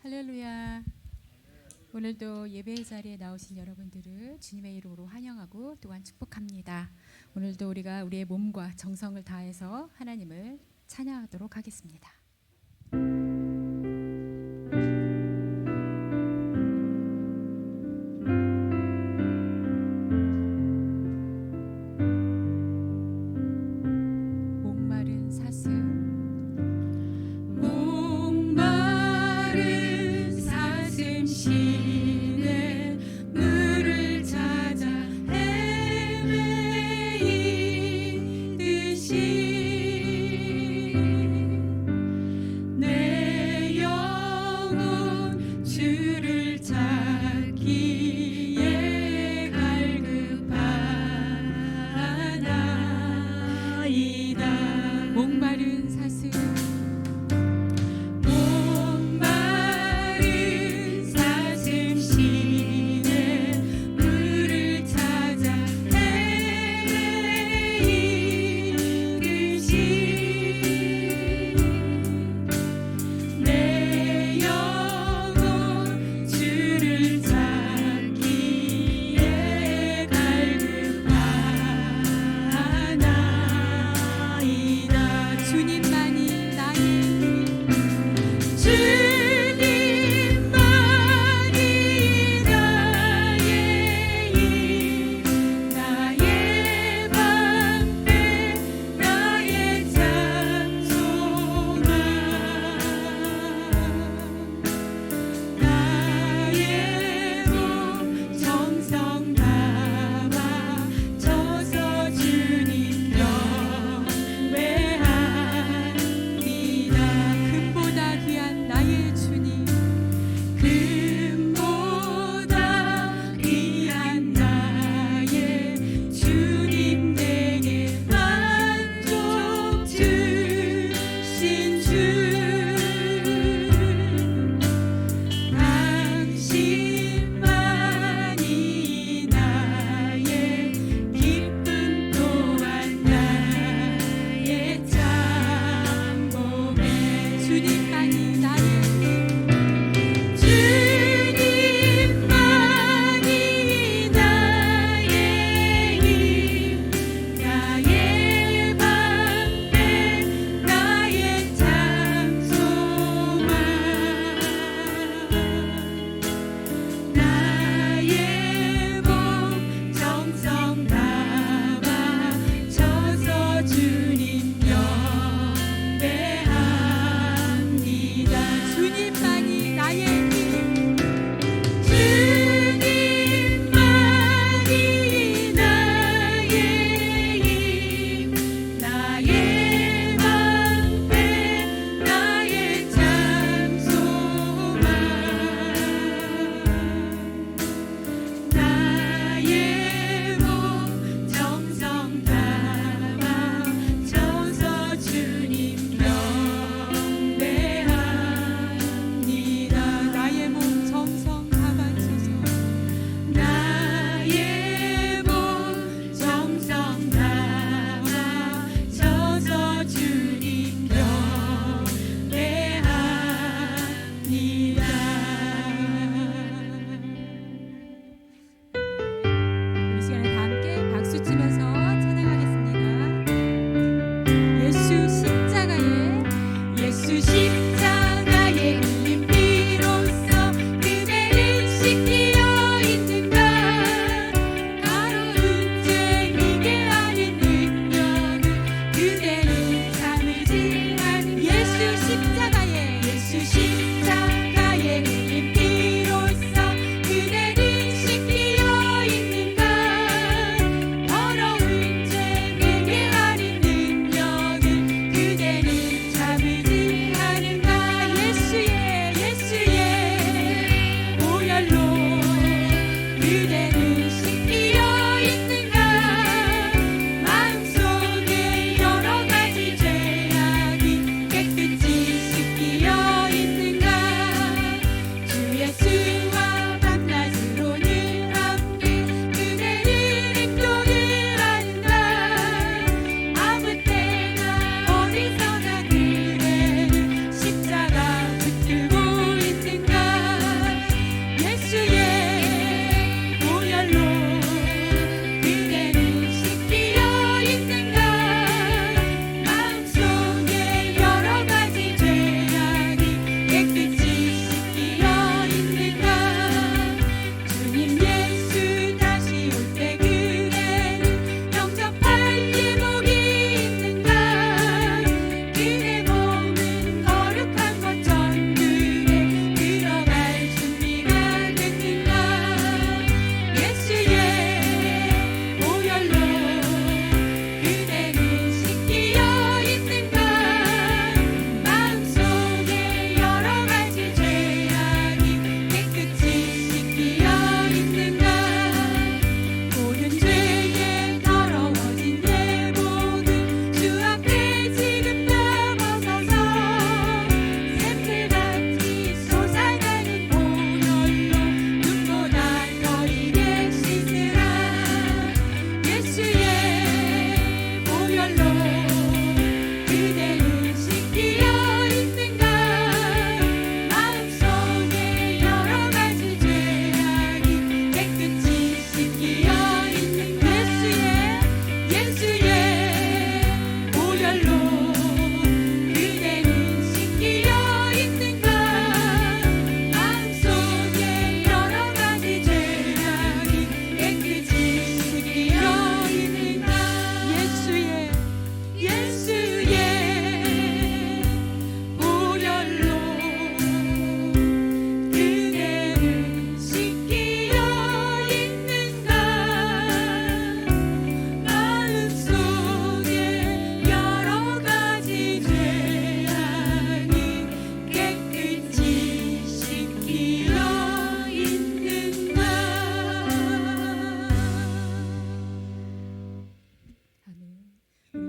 할렐루야. 오늘도 예배의 자리에 나오신 여러분들을 주님의 이름으로 환영하고 또한 축복합니다. 오늘도 우리가 우리의 몸과 정성을 다해서 하나님을 찬양하도록 하겠습니다. 목마른 사슴 쉬네 물을 찾아 헤매이듯이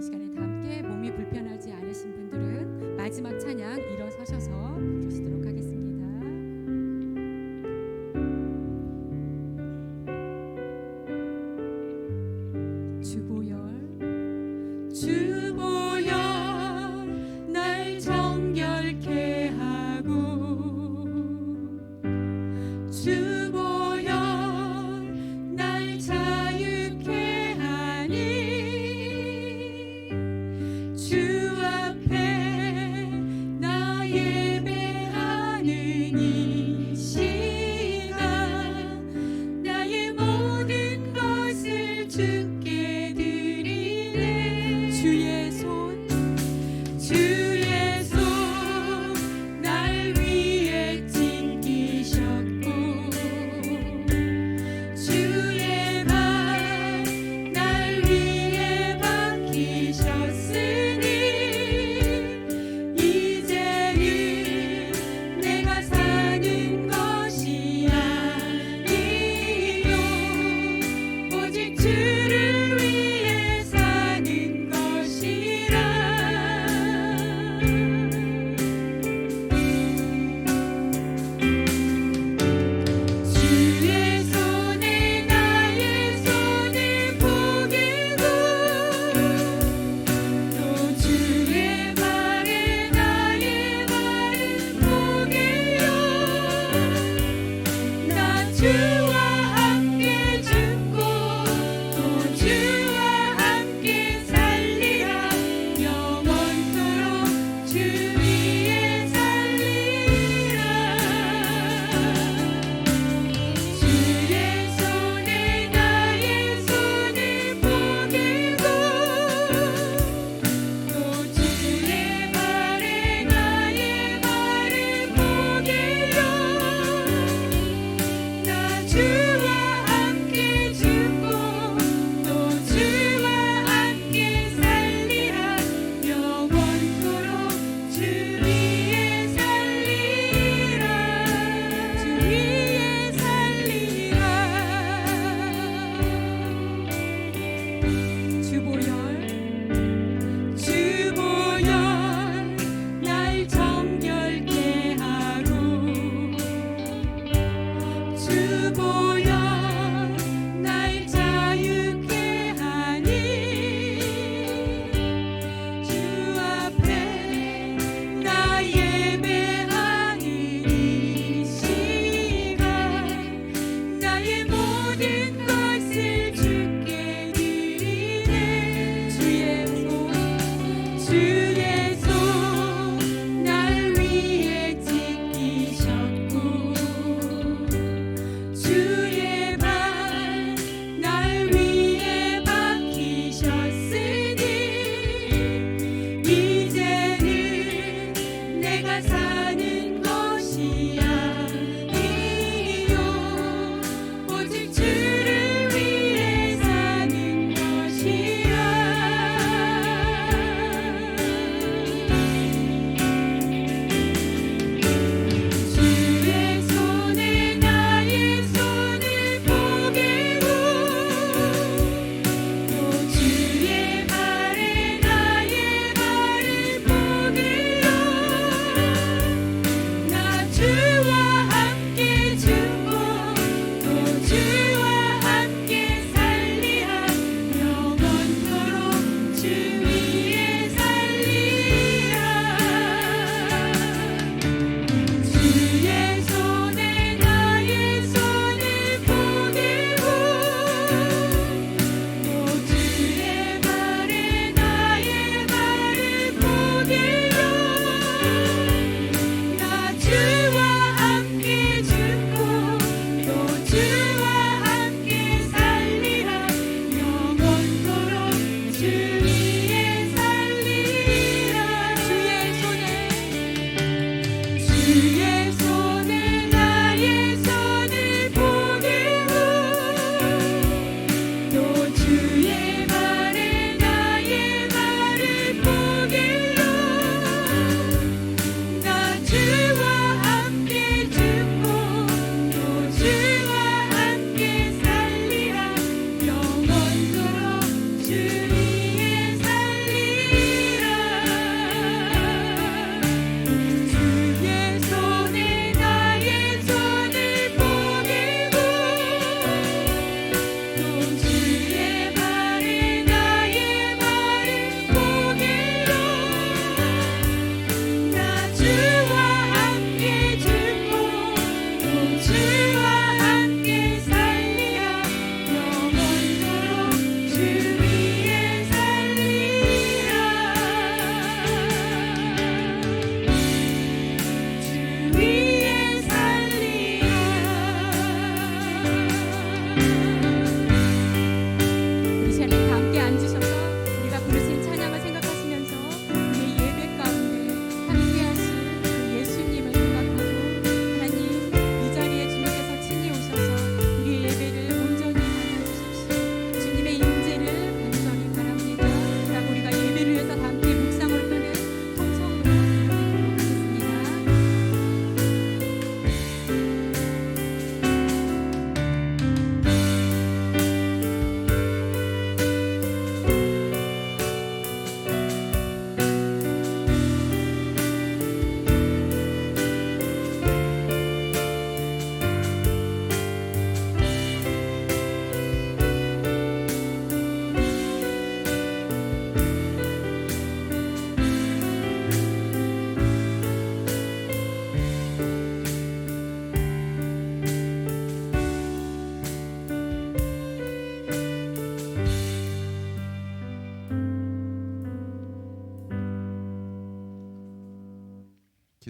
시간에 다 함께 몸이 불편하지 않으신 분들은 마지막 찬양 일어서셔서 부르시도록 하겠습니다. 주보여 날 정결케 하고 주보여 날 자유케 하니 주 앞에 나의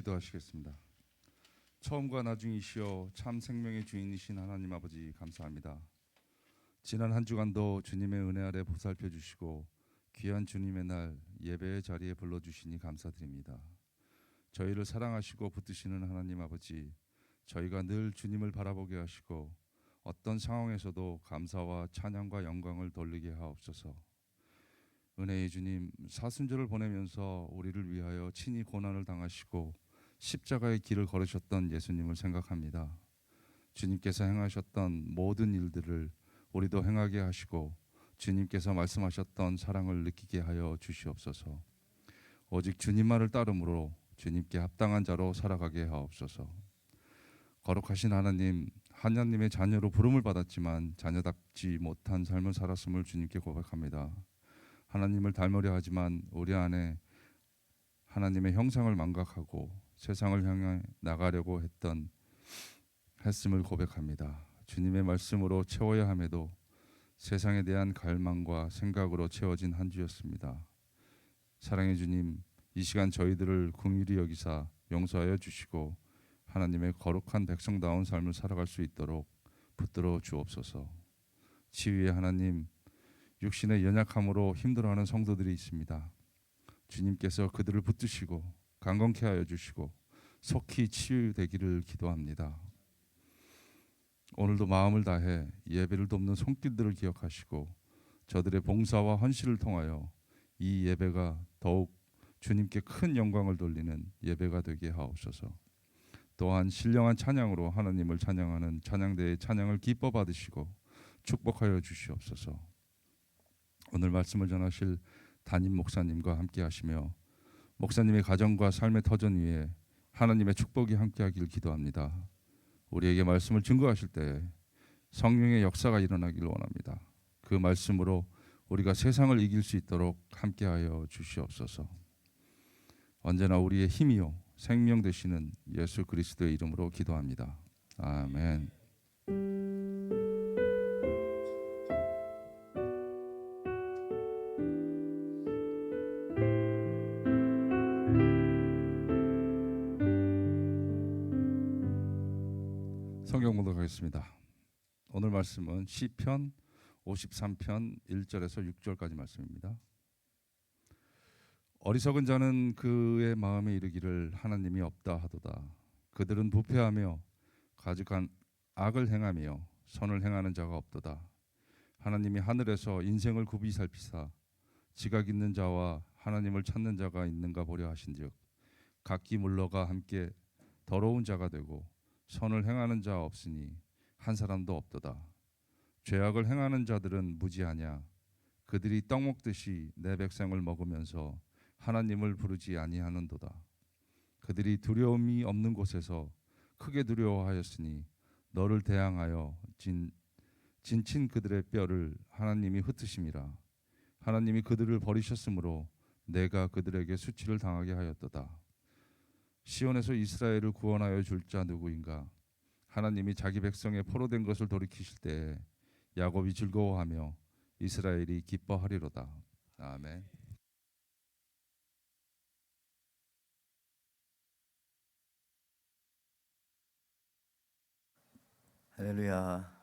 기도하시겠습니다. 처음과 나중이시여 참 생명의 주인이신 하나님 아버지 감사합니다. 지난 한 주간도 주님의 은혜 아래 보살펴 주시고 귀한 주님의 날 예배의 자리에 불러주시니 감사드립니다. 저희를 사랑하시고 붙드시는 하나님 아버지, 저희가 늘 주님을 바라보게 하시고 어떤 상황에서도 감사와 찬양과 영광을 돌리게 하옵소서. 은혜의 주님, 사순절을 보내면서 우리를 위하여 친히 고난을 당하시고 십자가의 길을 걸으셨던 예수님을 생각합니다. 주님께서 행하셨던 모든 일들을 우리도 행하게 하시고 주님께서 말씀하셨던 사랑을 느끼게 하여 주시옵소서. 오직 주님만을 따름으로 주님께 합당한 자로 살아가게 하옵소서. 거룩하신 하나님의 자녀로 부름을 받았지만 자녀답지 못한 삶을 살았음을 주님께 고백합니다. 하나님을 닮으려 하지만 우리 안에 하나님의 형상을 망각하고 세상을 향해 나가려고 했음을 고백합니다. 주님의 말씀으로 채워야 함에도 세상에 대한 갈망과 생각으로 채워진 한 주였습니다. 사랑의 주님, 이 시간 저희들을 긍휼히 여기사 용서하여 주시고 하나님의 거룩한 백성다운 삶을 살아갈 수 있도록 붙들어 주옵소서. 치유의 하나님, 육신의 연약함으로 힘들어하는 성도들이 있습니다. 주님께서 그들을 붙드시고 강건케 하여 주시고 속히 치유되기를 기도합니다. 오늘도 마음을 다해 예배를 돕는 손길들을 기억하시고 저들의 봉사와 헌신을 통하여 이 예배가 더욱 주님께 큰 영광을 돌리는 예배가 되게 하옵소서. 또한 신령한 찬양으로 하나님을 찬양하는 찬양대의 찬양을 기뻐 받으시고 축복하여 주시옵소서. 오늘 말씀을 전하실 담임 목사님과 함께 하시며 목사님의 가정과 삶의 터전 위에 하나님의 축복이 함께하기를 기도합니다. 우리에게 말씀을 증거하실 때 성령의 역사가 일어나기를 원합니다. 그 말씀으로 우리가 세상을 이길 수 있도록 함께하여 주시옵소서. 언제나 우리의 힘이요 생명 되시는 예수 그리스도의 이름으로 기도합니다. 아멘. 성경 봉독하겠습니다. 오늘 말씀은 시편 53편 1절에서 6절까지 말씀입니다. 어리석은 자는 그의 마음에 이르기를 하나님이 없다 하도다. 그들은 부패하며 가증한 악을 행하며 선을 행하는 자가 없도다. 하나님이 하늘에서 인생을 굽이 살피사 지각 있는 자와 하나님을 찾는 자가 있는가 보려 하신즉 각기 물러가 함께 더러운 자가 되고 선을 행하는 자 없으니 한 사람도 없도다. 죄악을 행하는 자들은 무지하냐. 그들이 떡 먹듯이 내 백성을 먹으면서 하나님을 부르지 아니하는도다. 그들이 두려움이 없는 곳에서 크게 두려워하였으니 너를 대항하여 진친 그들의 뼈를 하나님이 흩으심이라. 하나님이 그들을 버리셨으므로 내가 그들에게 수치를 당하게 하였도다. 시온에서 이스라엘을 구원하여 줄 자 누구인가? 하나님이 자기 백성의 포로된 것을 돌이키실 때 야곱이 즐거워하며 이스라엘이 기뻐하리로다. 아멘. 할렐루야.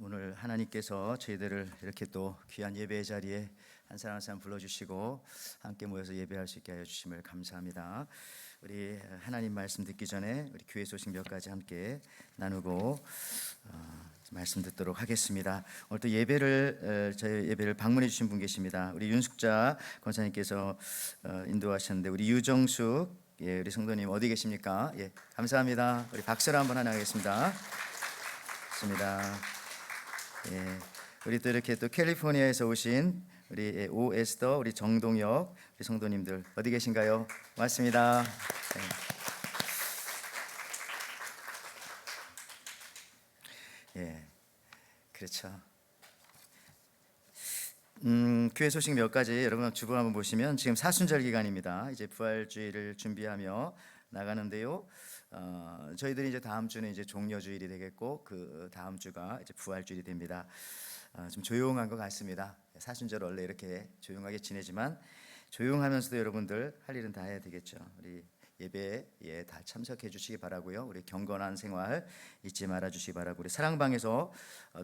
오늘 하나님께서 저희들을 이렇게 또 귀한 예배의 자리에 한 사람 한 사람 불러주시고 함께 모여서 예배할 수 있게 하여 주심을 감사합니다. 우리 하나님 말씀 듣기 전에 우리 교회 소식 몇 가지 함께 나누고 말씀 듣도록 하겠습니다. 오늘 또 저희 예배를 방문해 주신 분 계십니다. 우리 윤숙자 권사님께서 인도하셨는데 우리 유정숙 우리 성도님 어디 계십니까? 감사합니다. 우리 박수를 한번 하나 하겠습니다. 좋습니다. 우리 또 이렇게 또 캘리포니아에서 오신 우리 오 에스더, 우리 정동혁, 우리 성도님들 어디 계신가요? 고맙습니다. 그렇죠. 교회 소식 몇 가지 여러분 주보 한번 보시면 지금 사순절 기간입니다. 이제 부활주일을 준비하며 나가는데요. 저희들이 이제 다음 주는 이제 종려주일이 되겠고 그 다음 주가 이제 부활주일이 됩니다. 좀 조용한 것 같습니다. 사순절 원래 이렇게 조용하게 지내지만 조용하면서도 여러분들 할 일은 다 해야 되겠죠. 우리 예배에 다 참석해 주시기 바라고요. 우리 경건한 생활 잊지 말아 주시기 바라고, 우리 사랑방에서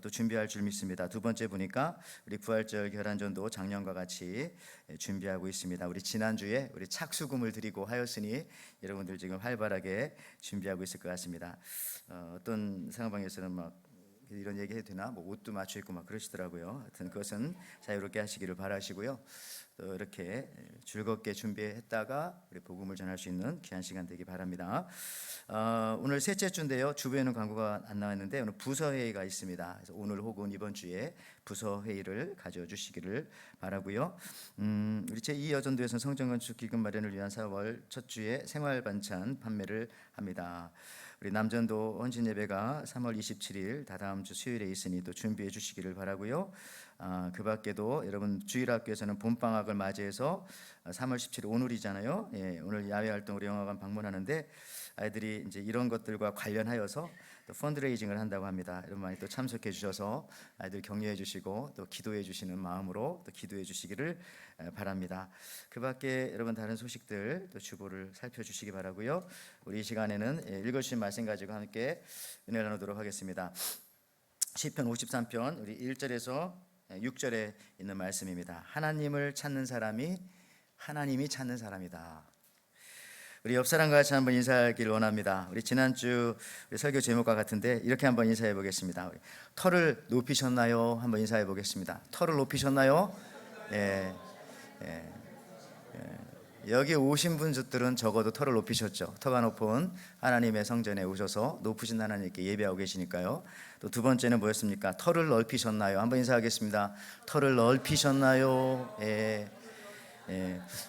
또 준비할 줄 믿습니다. 두 번째 보니까 우리 부활절 결한전도 작년과 같이 준비하고 있습니다. 우리 지난주에 우리 착수금을 드리고 하였으니 여러분들 지금 활발하게 준비하고 있을 것 같습니다. 어떤 사랑방에서는 막 이런 얘기 해도 되나? 뭐 옷도 맞춰 입고 막 그러시더라고요. 하여튼 그것은 자유롭게 하시기를 바라시고요. 또 이렇게 즐겁게 준비했다가 우리 복음을 전할 수 있는 귀한 시간 되기 바랍니다. 오늘 셋째 주인데요. 주부에는 광고가 안 나왔는데 오늘 부서 회의가 있습니다. 그래서 오늘 혹은 이번 주에 부서 회의를 가져주시기를 바라고요. 우리 제2여전도에서는 성전 건축 기금 마련을 위한 4월 첫 주에 생활 반찬 판매를 합니다. 우리 남전도 헌신 예배가 3월 27일 다다음 주 수요일에 있으니 또 준비해 주시기를 바라고요. 그 밖에도 여러분 주일학교에서는 봄방학을 맞이해서 3월 17일 오늘이잖아요. 예, 오늘 야외 활동 우리 영화관 방문하는데 아이들이 이제 이런 것들과 관련하여서 또 펀드레이징을 한다고 합니다. 여러분 많이 또 참석해 주셔서 아이들 격려해 주시고 또 기도해 주시는 마음으로 또 기도해 주시기를 바랍니다. 그 밖에 여러분 다른 소식들 또 주보를 살펴주시기 바라고요. 우리 이 시간에는 읽어주신 말씀 가지고 함께 은혜 나누도록 하겠습니다. 시편 53편 우리 1절에서 6절에 있는 말씀입니다. 하나님을 찾는 사람이 하나님이 찾는 사람이다. 우리 옆 사람과 같이 한번 인사하기를 원합니다. 우리 지난주 우리 설교 제목과 같은데 이렇게 한번 인사해 보겠습니다. 털을 높이셨나요? 한번 인사해 보겠습니다. 털을 높이셨나요? 예. 여기 오신 분들은 적어도 털을 높이셨죠. 터가 높은 하나님의 성전에 오셔서 높으신 하나님께 예배하고 계시니까요. 또 두 번째는 뭐였습니까? 털을 넓히셨나요? 한번 인사하겠습니다. 털을 넓히셨나요?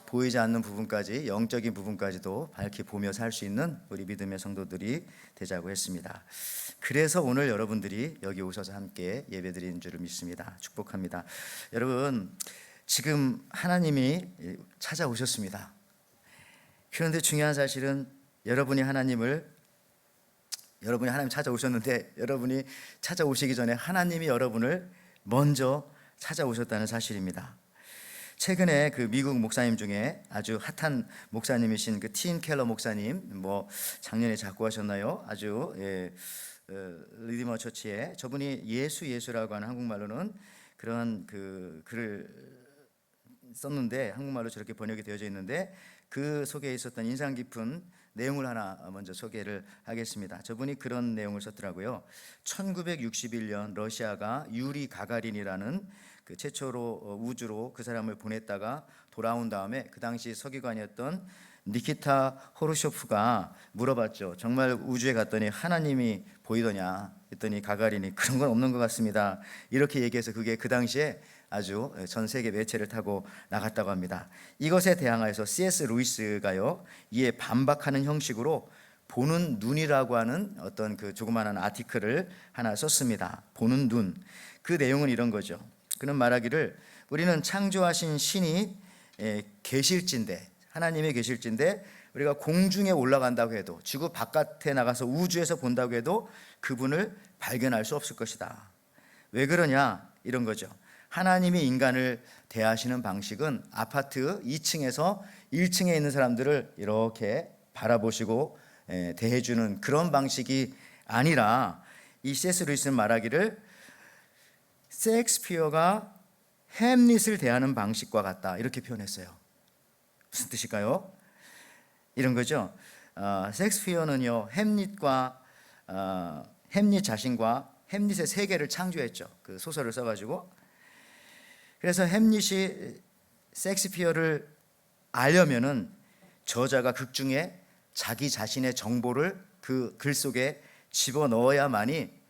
보이지 않는 부분까지, 영적인 부분까지도 밝히 보며 살 수 있는 우리 믿음의 성도들이 되자고 했습니다. 그래서 오늘 여러분들이 여기 오셔서 함께 예배드리는 줄을 믿습니다. 축복합니다. 여러분, 지금 하나님이 찾아오셨습니다. 그런데 중요한 사실은 여러분이 하나님 찾아오셨는데 여러분이 찾아오시기 전에 하나님이 여러분을 먼저 찾아오셨다는 사실입니다. 최근에 그 미국 목사님 중에 아주 핫한 목사님이신 그 팀 켈러 목사님, 뭐 작년에 작고하셨나요? 아주 리디머 처치에 저분이 예수라고 하는 한국말로는 그런 그 글을 썼는데 한국말로 저렇게 번역이 되어져 있는데 그 속에 있었던 인상 깊은 내용을 하나 먼저 소개를 하겠습니다. 저분이 그런 내용을 썼더라고요. 1961년 러시아가 유리 가가린이라는 그 최초로 우주로 그 사람을 보냈다가 돌아온 다음에 그 당시 서기관이었던 니키타 호르쇼프가 물어봤죠. 정말 우주에 갔더니 하나님이 보이더냐 했더니 가가린이 그런 건 없는 것 같습니다. 이렇게 얘기해서 그게 그 당시에 아주 전 세계 매체를 타고 나갔다고 합니다. 이것에 대항하여서 C.S. 루이스가요, 이에 반박하는 형식으로 보는 눈이라고 하는 어떤 그 조그마한 아티클을 하나 썼습니다. 보는 눈. 그 내용은 이런 거죠. 그는 말하기를 우리는 창조하신 신이 계실진데, 하나님의 계실진데 우리가 공중에 올라간다고 해도, 지구 바깥에 나가서 우주에서 본다고 해도 그분을 발견할 수 없을 것이다. 왜 그러냐? 이런 거죠. 하나님이 인간을 대하시는 방식은 아파트 2층에서 1층에 있는 사람들을 이렇게 바라보시고 대해주는 그런 방식이 아니라, 이 C.S. 루이스는 말하기를 셰익스피어가 햄릿을 대하는 방식과 같다, 이렇게 표현했어요. 무슨 뜻일까요? 이런 거죠. 셰익스피어는요, 햄릿 자신과 햄릿의 세계를 창조했죠. 그 소설을 써가지고. 그래서 햄릿이 셰익스피어를 알려면은 저자가 극 중에 자기 자신의 정보를 그 글 속에 집어넣어야만이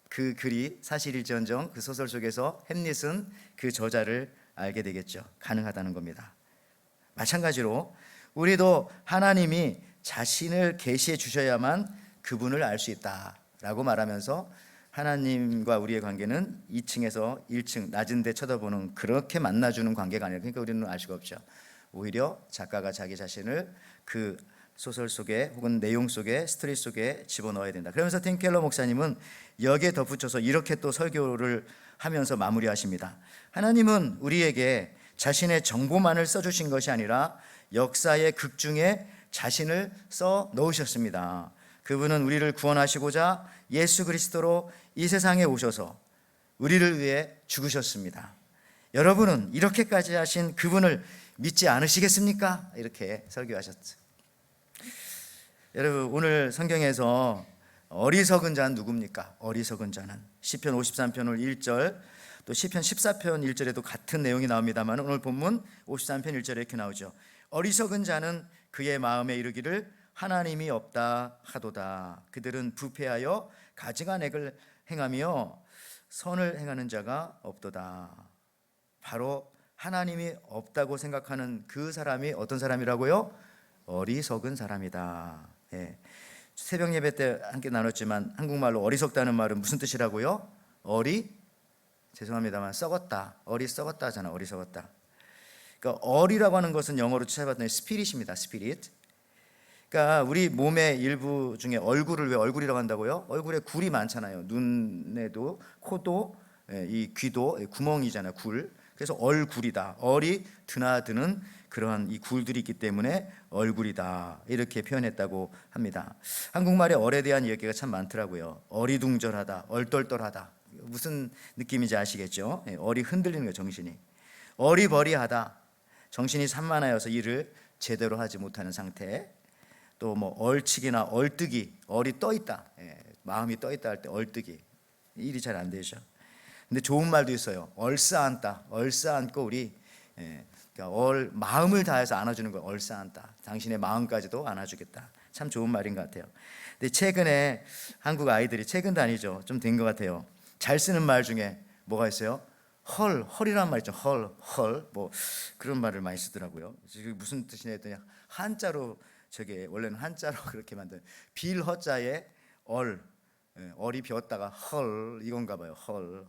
그 글이 사실일지언정 그 소설 속에서 햄릿은 그 저자를 알게 되겠죠. 가능하다는 겁니다. 마찬가지로 우리도 하나님이 자신을 계시해 주셔야만 그분을 알 수 있다라고 말하면서 하나님과 우리의 관계는 2층에서 1층 낮은 데 쳐다보는 그렇게 만나주는 관계가 아니라, 그러니까 우리는 알 수가 없죠. 오히려 작가가 자기 자신을 그 소설 속에 혹은 내용 속에, 스토리 속에 집어넣어야 된다. 그러면서 팀 켈러 목사님은 여기에 덧붙여서 이렇게 또 설교를 하면서 마무리하십니다. 하나님은 우리에게 자신의 정보만을 써주신 것이 아니라 역사의 극중에 자신을 써 넣으셨습니다. 그분은 우리를 구원하시고자 예수 그리스도로 이 세상에 오셔서 우리를 위해 죽으셨습니다. 여러분은 이렇게까지 하신 그분을 믿지 않으시겠습니까? 이렇게 설교하셨죠. 여러분, 오늘 성경에서 어리석은 자는 누굽니까? 어리석은 자는 시편 53편 1절, 또 시편 14편 1절에도 같은 내용이 나옵니다만 오늘 본문 53편 1절에 이렇게 나오죠. 어리석은 자는 그의 마음에 이르기를 하나님이 없다 하도다. 그들은 부패하여 가증한 액을 행하며 선을 행하는 자가 없도다. 바로 하나님이 없다고 생각하는 그 사람이 어떤 사람이라고요? 어리석은 사람이다. 예. 새벽 예배 때 함께 나눴지만 한국말로 어리석다는 말은 무슨 뜻이라고요? 죄송합니다만 썩었다. 썩었다 하잖아. 어리석었다. 그러니까 어리라고 하는 것은 영어로 찾아봤더니 스피릿입니다. 스피릿. 그러니까 우리 몸의 일부 중에 얼굴을 왜 얼굴이라고 한다고요? 얼굴에 굴이 많잖아요. 눈에도, 코도, 이 귀도 구멍이잖아요. 굴. 그래서 얼굴이다. 얼이 드나드는 그러한 이 굴들이 있기 때문에 얼굴이다. 이렇게 표현했다고 합니다. 한국말에 얼에 대한 얘기가 참 많더라고요. 어리둥절하다, 얼떨떨하다. 무슨 느낌인지 아시겠죠? 얼이 흔들리는 거예요. 정신이. 어리버리하다. 정신이 산만하여서 일을 제대로 하지 못하는 상태. 또 뭐 얼치기나 얼뜨기, 얼이 떠있다. 마음이 떠있다 할 때 얼뜨기. 일이 잘 안 되죠. 근데 좋은 말도 있어요. 얼싸안다. 얼싸안고 우리 그러니까 마음을 다해서 안아주는 거예요. 얼싸안다. 당신의 마음까지도 안아주겠다. 참 좋은 말인 것 같아요. 근데 최근에 한국 아이들이 최근도 아니죠. 좀 된 것 같아요. 잘 쓰는 말 중에 뭐가 있어요? 헐이라는 말 있죠. 헐. 뭐 그런 말을 많이 쓰더라고요. 지금 무슨 뜻이냐 했더니 한자로 저게 원래는 한자로 그렇게 만든 빌허자에 얼이 비었다가 헐 이건가 봐요. 헐.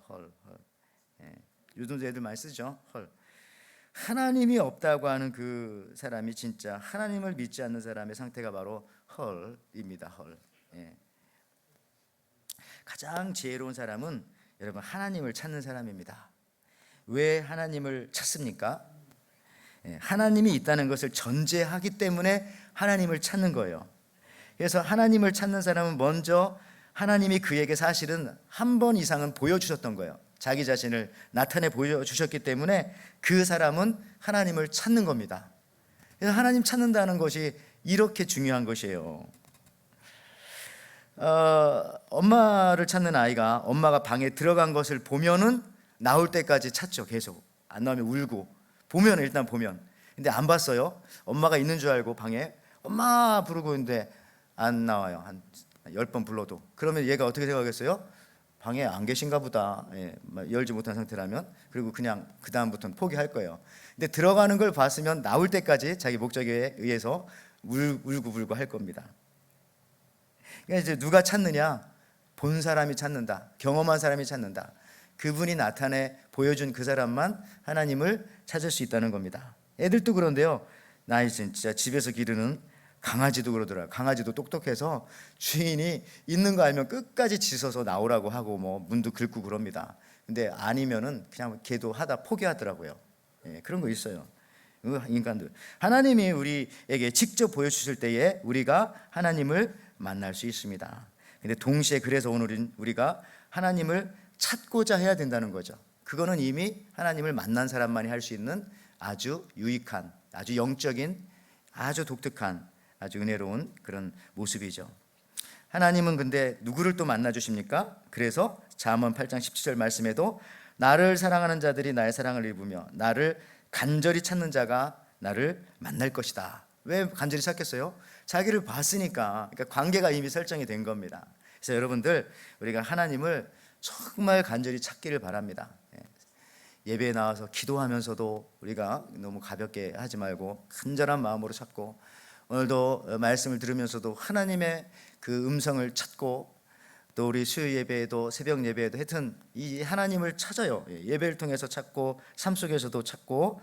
요즘 애들 많이 쓰죠. 헐. 하나님이 없다고 하는 그 사람이 진짜 하나님을 믿지 않는 사람의 상태가 바로 헐입니다. 헐. 가장 지혜로운 사람은 여러분 하나님을 찾는 사람입니다. 왜 하나님을 찾습니까? 하나님이 있다는 것을 전제하기 때문에 하나님을 찾는 거예요. 그래서 하나님을 찾는 사람은 먼저 하나님이 그에게 사실은 한 번 이상은 보여주셨던 거예요. 자기 자신을 나타내 보여주셨기 때문에 그 사람은 하나님을 찾는 겁니다. 그래서 하나님 찾는다는 것이 이렇게 중요한 것이에요. 엄마를 찾는 아이가 엄마가 방에 들어간 것을 보면은 나올 때까지 찾죠. 계속 안 나오면 울고 보면 일단 보면 근데 안 봤어요. 엄마가 있는 줄 알고 방에 엄마 부르고 있는데 안 나와요. 한 10번 불러도 그러면 얘가 어떻게 생각하겠어요? 방에 안 계신가 보다. 열지 못한 상태라면 그리고 그냥 그 다음부터는 포기할 거예요. 근데 들어가는 걸 봤으면 나올 때까지 자기 목적에 의해서 울고 할 겁니다. 그러니까 이제 누가 찾느냐? 본 사람이 찾는다. 경험한 사람이 찾는다. 그분이 나타내 보여준 그 사람만 하나님을 찾을 수 있다는 겁니다. 애들도 그런데요. 나 진짜 집에서 기르는 강아지도 그러더라고요. 강아지도 똑똑해서 주인이 있는 거 알면 끝까지 짖어서 나오라고 하고 뭐 문도 긁고 그럽니다. 근데 아니면은 그냥 걔도 하다 포기하더라고요. 그런 거 있어요. 인간들. 하나님이 우리에게 직접 보여주실 때에 우리가 하나님을 만날 수 있습니다. 근데 동시에 그래서 오늘은 우리가 하나님을 찾고자 해야 된다는 거죠. 그거는 이미 하나님을 만난 사람만이 할 수 있는 아주 유익한, 아주 영적인, 아주 독특한, 아주 은혜로운 그런 모습이죠. 하나님은 근데 누구를 또 만나 주십니까? 그래서 잠언 8장 17절 말씀에도 나를 사랑하는 자들이 나의 사랑을 입으며 나를 간절히 찾는 자가 나를 만날 것이다. 왜 간절히 찾겠어요? 자기를 봤으니까. 그러니까 관계가 이미 설정이 된 겁니다. 그래서 여러분들 우리가 하나님을 정말 간절히 찾기를 바랍니다. 예배에 나와서 기도하면서도 우리가 너무 가볍게 하지 말고 간절한 마음으로 찾고 오늘도 말씀을 들으면서도 하나님의 그 음성을 찾고 또 우리 수요 예배에도 새벽 예배에도 하여튼 이 하나님을 찾아요. 예배를 통해서 찾고 삶 속에서도 찾고.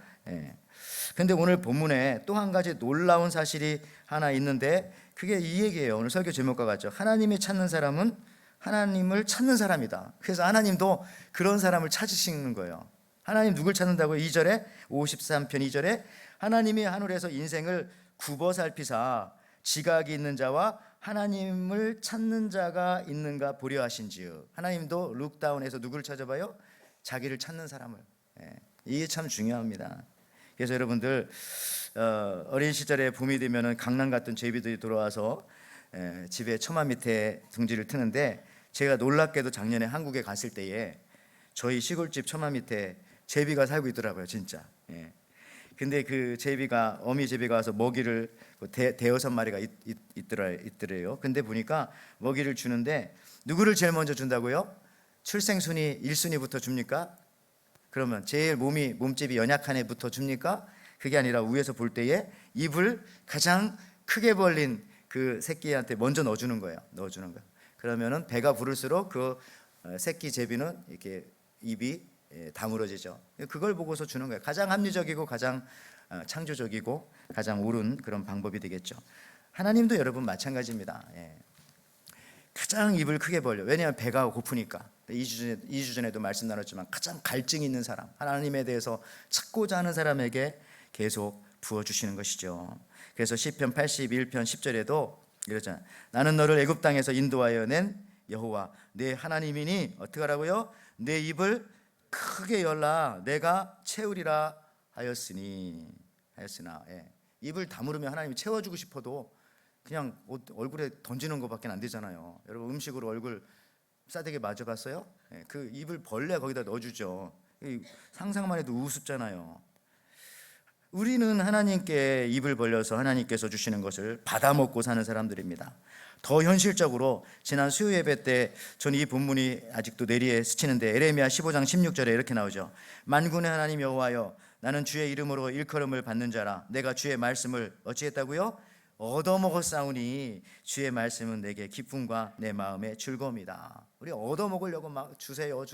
근데 오늘 본문에 또 한 가지 놀라운 사실이 하나 있는데 그게 이 얘기예요. 오늘 설교 제목과 같죠. 하나님이 찾는 사람은 하나님을 찾는 사람이다. 그래서 하나님도 그런 사람을 찾으시는 거예요. 하나님 누굴 찾는다고요? 2절에 53편 2절에 하나님이 하늘에서 인생을 굽어 살피사 지각이 있는 자와 하나님을 찾는 자가 있는가 보려 하신지요. 하나님도 룩다운에서 누구를 찾아봐요? 자기를 찾는 사람을. 이게 참 중요합니다. 그래서 여러분들 어린 시절에 봄이 되면은 강남 같은 제비들이 들어와서 집에 처마 밑에 둥지를 트는데, 제가 놀랍게도 작년에 한국에 갔을 때에 저희 시골집 처마 밑에 제비가 살고 있더라고요, 진짜. 근데 그 제비가, 어미 제비가 와서 먹이를 대여섯 마리가 있더래요. 근데 보니까 먹이를 주는데 누구를 제일 먼저 준다고요? 출생순위 1순위부터 줍니까? 그러면 제일 몸집이 연약한 애부터 줍니까? 그게 아니라 위에서 볼 때에 입을 가장 크게 벌린 그 새끼한테 먼저 넣어주는 거예요. 그러면은 배가 부를수록 그 새끼 제비는 이렇게 입이 다물어지죠. 그걸 보고서 주는 거예요. 가장 합리적이고 가장 창조적이고 가장 옳은 그런 방법이 되겠죠. 하나님도 여러분 마찬가지입니다. 가장 입을 크게 벌려. 왜냐하면 배가 고프니까. 2주 전에도 말씀 나눴지만 가장 갈증이 있는 사람, 하나님에 대해서 찾고자 하는 사람에게 계속 부어주시는 것이죠. 그래서 시편 81편 10절에도 이러잖아요. 나는 너를 애굽 땅에서 인도하여 낸 여호와 내 하나님이니 어떻게 하라고요? 내 입을 크게 열라 내가 채우리라 하였으나. 입을 다물으면 하나님이 채워주고 싶어도 그냥 얼굴에 던지는 것밖에 안 되잖아요. 여러분 음식으로 얼굴 싸대기 맞아봤어요? 그 입을 벌레 거기다 넣어주죠. 상상만 해도 우습잖아요. 우리는 하나님께 입을 벌려서 하나님께서 주시는 것을 받아먹고 사는 사람들입니다. 더 현실적으로 지난 수요 예배 때 저는 이 본문이 아직도 뇌리에 스치는데, 에레미야 15장 16절에 이렇게 나오죠. 만군의 하나님 여호와여 나는 주의 이름으로 일컬음을 받는 자라. 내가 주의 말씀을 어찌했다고요? 얻어먹었사오니 주의 말씀은 내게 기쁨과 내 마음의 즐거움이다. 우리 얻어먹으려고 막 주세요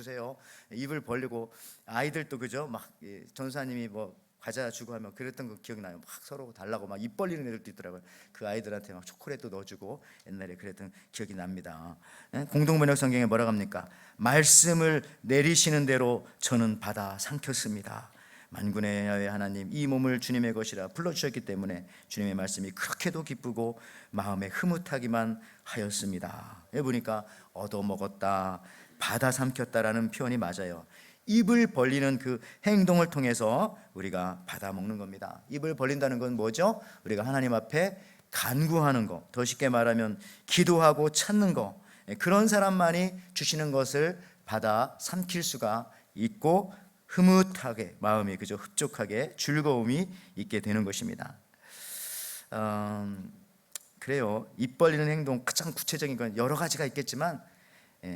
입을 벌리고, 아이들도 그죠? 막 전사님이 뭐 과자 주고 하면 그랬던 거 기억나요? 막 서로 달라고 막 입 벌리는 애들도 있더라고요. 그 아이들한테 막 초콜릿도 넣어주고 옛날에 그랬던 기억이 납니다. 공동번역 성경에 뭐라고 합니까? 말씀을 내리시는 대로 저는 받아 삼켰습니다. 만군의 하나님 이 몸을 주님의 것이라 불러주셨기 때문에 주님의 말씀이 그렇게도 기쁘고 마음에 흐뭇하기만 하였습니다. 여기 보니까 얻어먹었다, 받아 삼켰다라는 표현이 맞아요. 입을 벌리는 그 행동을 통해서 우리가 받아먹는 겁니다. 입을 벌린다는 건 뭐죠? 우리가 하나님 앞에 간구하는 거, 더 쉽게 말하면 기도하고 찾는 거, 그런 사람만이 주시는 것을 받아 삼킬 수가 있고 흐뭇하게 마음이 그저 흡족하게 즐거움이 있게 되는 것입니다. 그래요. 입 벌리는 행동 가장 구체적인 건 여러 가지가 있겠지만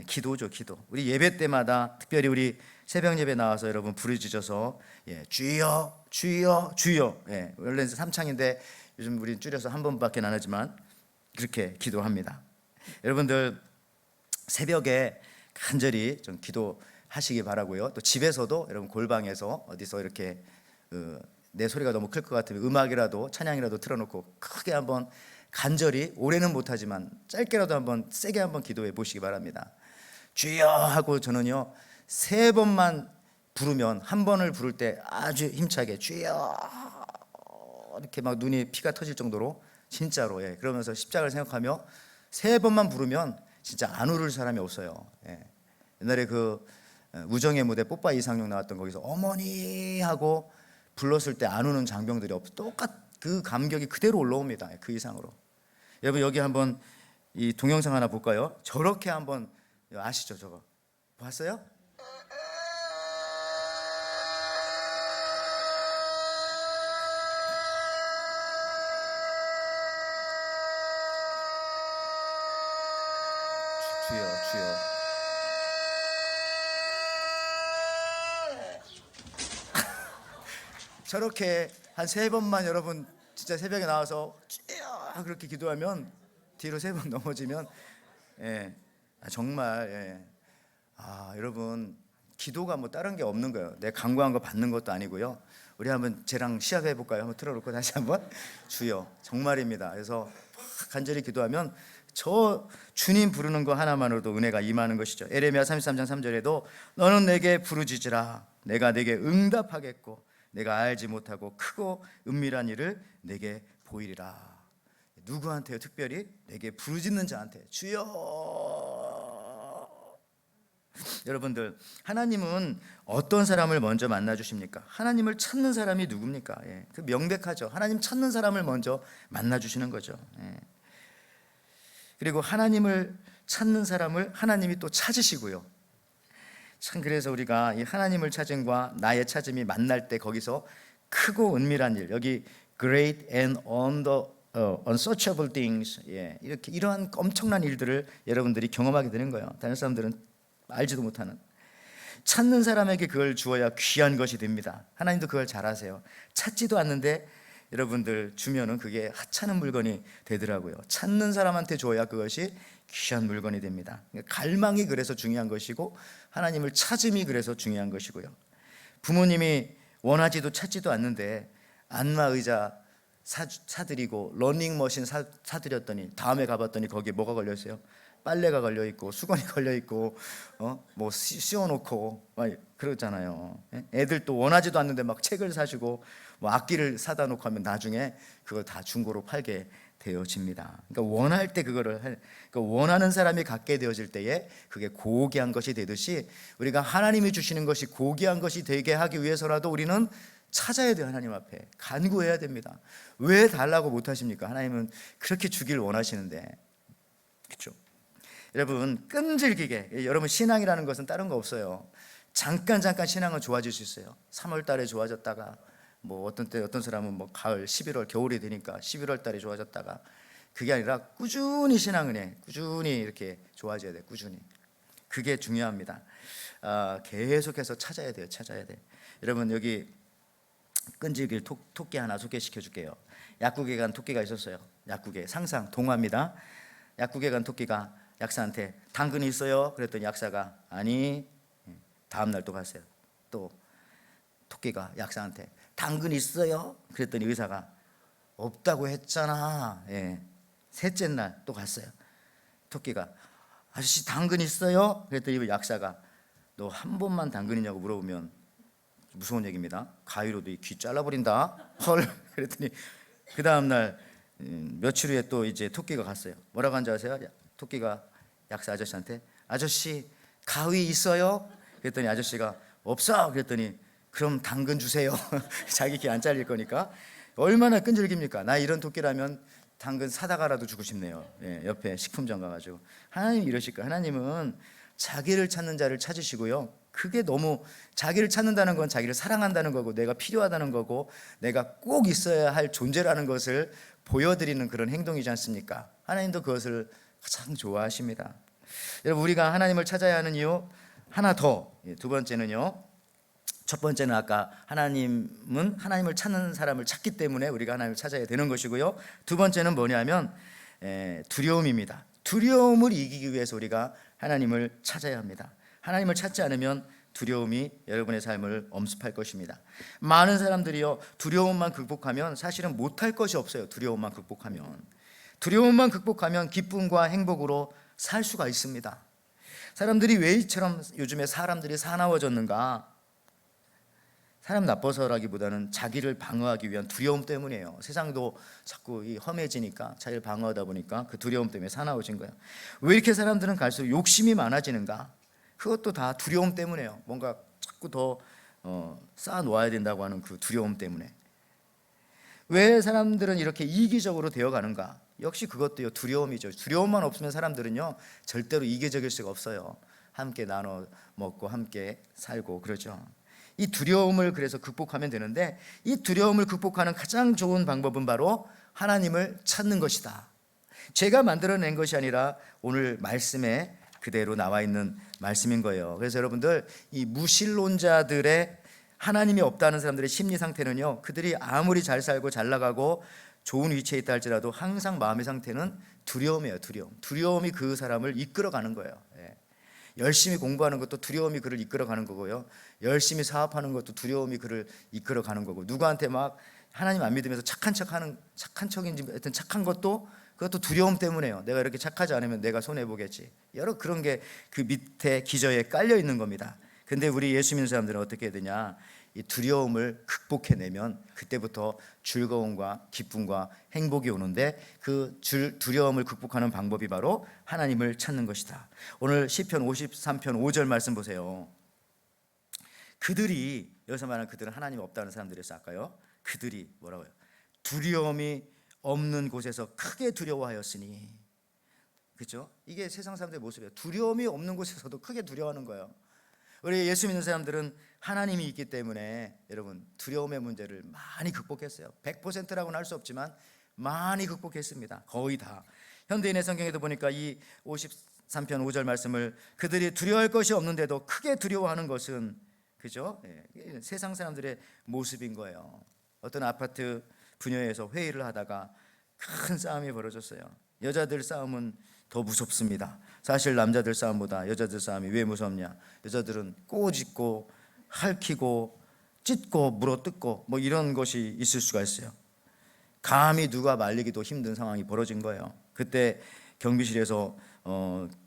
기도죠, 기도. 우리 예배 때마다 특별히 우리 새벽 예배 나와서 여러분 부르짖어서 주여 주여 주여. 원래는 3창인데 요즘 우리는 줄여서 한 번밖에 안 하지만 그렇게 기도합니다. 여러분들 새벽에 간절히 좀 기도하시기 바라고요. 또 집에서도 여러분 골방에서 어디서 이렇게 내 소리가 너무 클 것 같으면 음악이라도 찬양이라도 틀어놓고 크게 한번 간절히, 오래는 못하지만 짧게라도 한번 세게 한번 기도해 보시기 바랍니다. 주여 하고 저는요 3번만 부르면, 한 번을 부를 때 아주 힘차게 주여 이렇게 막 눈이 피가 터질 정도로 진짜로 그러면서 십자가를 생각하며 3번만 부르면 진짜 안 울을 사람이 없어요. 옛날에 그 우정의 무대 뽀빠 이상용 나왔던 거기서 어머니 하고 불렀을 때 안 우는 장병들이 그 감격이 그대로 올라옵니다. 그 이상으로. 여러분 여기 한번 이 동영상 하나 볼까요? 저렇게 한번 아시죠? 저거 봤어요? 주여 주여. 저렇게 한 3번만 여러분 진짜 새벽에 나와서 주여 그렇게 기도하면 뒤로 3번 넘어지면 정말 여러분 기도가 뭐 다른 게 없는 거예요. 내 간구한 거 받는 것도 아니고요. 우리 한번 쟤랑 시합해 볼까요? 한번 틀어놓고 다시 한번 주여 정말입니다. 그래서 간절히 기도하면 저 주님 부르는 거 하나만으로도 은혜가 임하는 것이죠. 에레미야 33장 3절에도 너는 내게 부르짖으라 내가 내게 응답하겠고 내가 알지 못하고 크고 은밀한 일을 내게 보이리라. 누구한테요? 특별히 내게 부르짖는 자한테. 주여. 여러분들, 하나님은 어떤 사람을 먼저 만나 주십니까? 하나님을 찾는 사람이 누굽니까? 그 명백하죠. 하나님 찾는 사람을 먼저 만나 주시는 거죠. 그리고 하나님을 찾는 사람을 하나님이 또 찾으시고요. 참, 그래서 우리가 이 하나님을 찾음과 나의 찾음이 만날 때 거기서 크고 은밀한 일, 여기 great and unsearchable things, 이렇게 이러한 엄청난 일들을 여러분들이 경험하게 되는 거예요. 다른 사람들은 알지도 못하는. 찾는 사람에게 그걸 주어야 귀한 것이 됩니다. 하나님도 그걸 잘 아세요. 찾지도 않는데 여러분들 주면은 그게 하찮은 물건이 되더라고요. 찾는 사람한테 줘야 그것이 귀한 물건이 됩니다. 갈망이 그래서 중요한 것이고 하나님을 찾음이 그래서 중요한 것이고요. 부모님이 원하지도 찾지도 않는데 안마 의자 사드리고 러닝머신 사드렸더니 다음에 가봤더니 거기에 뭐가 걸려있어요? 빨래가 걸려있고 수건이 걸려있고 뭐 씌워놓고 막 그러잖아요. 애들 또 원하지도 않는데 막 책을 사주고 뭐 악기를 사다 놓고 하면 나중에 그걸 다 중고로 팔게 되어집니다. 그러니까 원할 때 그러니까 원하는 사람이 갖게 되어질 때에 그게 고귀한 것이 되듯이 우리가 하나님이 주시는 것이 고귀한 것이 되게 하기 위해서라도 우리는 찾아야 돼요. 하나님 앞에 간구해야 됩니다. 왜 달라고 못하십니까? 하나님은 그렇게 주길 원하시는데. 그렇죠? 여러분, 끈질기게, 여러분 신앙이라는 것은 다른 거 없어요. 잠깐 신앙은 좋아질 수 있어요. 3월 달에 좋아졌다가 뭐 어떤 때 어떤 사람은 뭐 가을 11월 겨울이 되니까 11월 달에 좋아졌다가, 그게 아니라 꾸준히 신앙을 해. 꾸준히 이렇게 좋아져야 돼. 꾸준히. 그게 중요합니다. 계속해서 찾아야 돼요. 찾아야 돼. 여러분, 여기 끈질길 토끼 하나 소개시켜 줄게요. 약국에 간 토끼가 있었어요. 약국에, 상상 동화입니다. 약국에 간 토끼가 약사한테 당근이 있어요? 그랬더니 약사가 아니. 다음날 또 갔어요. 또 토끼가 약사한테 당근 있어요? 그랬더니 의사가 없다고 했잖아. 셋째 날 또 갔어요. 토끼가 아저씨 당근 있어요? 그랬더니 약사가 너 한 번만 당근이냐고 물어보면 무서운 얘기입니다. 가위로도 이 귀 잘라버린다. 헐. 그랬더니 그 다음날 며칠 후에 또 이제 토끼가 갔어요. 뭐라고 한지 아세요? 토끼가 약사 아저씨한테 아저씨 가위 있어요? 그랬더니 아저씨가 없어. 그랬더니 그럼 당근 주세요. 자기 귀 안 잘릴 거니까. 얼마나 끈질깁니까? 나 이런 토끼라면 당근 사다가라도 주고 싶네요. 옆에 식품점 가가지고. 하나님 이러실 거예요. 하나님은 자기를 찾는 자를 찾으시고요. 그게 너무, 자기를 찾는다는 건 자기를 사랑한다는 거고 내가 필요하다는 거고 내가 꼭 있어야 할 존재라는 것을 보여드리는 그런 행동이지 않습니까? 하나님도 그것을 가장 좋아하십니다. 여러분, 우리가 하나님을 찾아야 하는 이유 하나 더. 두 번째는요, 첫 번째는 아까 하나님은 하나님을 찾는 사람을 찾기 때문에 우리가 하나님을 찾아야 되는 것이고요. 두 번째는 뭐냐면 두려움입니다. 두려움을 이기기 위해서 우리가 하나님을 찾아야 합니다. 하나님을 찾지 않으면 두려움이 여러분의 삶을 엄습할 것입니다. 많은 사람들이요, 두려움만 극복하면 사실은 못할 것이 없어요. 두려움만 극복하면 기쁨과 행복으로 살 수가 있습니다. 사람들이 왜 이처럼 요즘에 사람들이 사나워졌는가? 사람 나빠서라기보다는 자기를 방어하기 위한 두려움 때문이에요. 세상도 자꾸 험해지니까 자기를 방어하다 보니까 그 두려움 때문에 사나워진 거예요. 왜 이렇게 사람들은 갈수록 욕심이 많아지는가? 그것도 다 두려움 때문이에요. 뭔가 자꾸 더 쌓아놓아야 된다고 하는 그 두려움 때문에. 왜 사람들은 이렇게 이기적으로 되어가는가? 역시 그것도요, 두려움이죠. 두려움만 없으면 사람들은요 절대로 이기적일 수가 없어요. 함께 나눠 먹고 함께 살고 그러죠. 이 두려움을 그래서 극복하면 되는데, 이 두려움을 극복하는 가장 좋은 방법은 바로 하나님을 찾는 것이다. 제가 만들어낸 것이 아니라 오늘 말씀에 그대로 나와 있는 말씀인 거예요. 그래서 여러분들, 이 무신론자들의 하나님이 없다는 사람들의 심리 상태는요, 그들이 아무리 잘 살고 잘 나가고 좋은 위치에 있다 할지라도 항상 마음의 상태는 두려움이에요. 두려움이 그 사람을 이끌어가는 거예요. 열심히 공부하는 것도 두려움이 그를 이끌어가는 거고요, 열심히 사업하는 것도 두려움이 그를 이끌어가는 거고, 누구한테 막 하나님 안 믿으면서 착한 척인지 하여튼 착한 것도 그것도 두려움 때문에요. 내가 이렇게 착하지 않으면 내가 손해보겠지. 여러 그런 게 그 밑에 기저에 깔려 있는 겁니다. 근데 우리 예수 믿는 사람들은 어떻게 해야 되냐? 이 두려움을 극복해내면 그때부터 즐거움과 기쁨과 행복이 오는데 그 두려움을 극복하는 방법이 바로 하나님을 찾는 것이다. 오늘 시편 53편 5절 말씀 보세요. 그들이, 여기서 말하는 그들은 하나님이 없다는 사람들이었어. 아까요. 그들이 뭐라고요? 두려움이 없는 곳에서 크게 두려워하였으니. 그렇죠? 이게 세상 사람들의 모습이에요. 두려움이 없는 곳에서도 크게 두려워하는 거예요. 우리 예수 믿는 사람들은 하나님이 있기 때문에 여러분 두려움의 문제를 많이 극복했어요. 100%라고는 할 수 없지만 많이 극복했습니다. 거의 다. 현대인의 성경에도 보니까 이 53편 5절 말씀을 그들이 두려워할 것이 없는데도 크게 두려워하는 것은, 그죠? 예, 세상 사람들의 모습인 거예요. 어떤 아파트 분야에서 회의를 하다가 큰 싸움이 벌어졌어요. 여자들 싸움은 더 무섭습니다. 사실 남자들 싸움보다 여자들 싸움이 왜 무섭냐? 여자들은 꼬집고 핥히고 찢고 물어뜯고 뭐 이런 것이 있을 수가 있어요. 감히 누가 말리기도 힘든 상황이 벌어진 거예요. 그때 경비실에서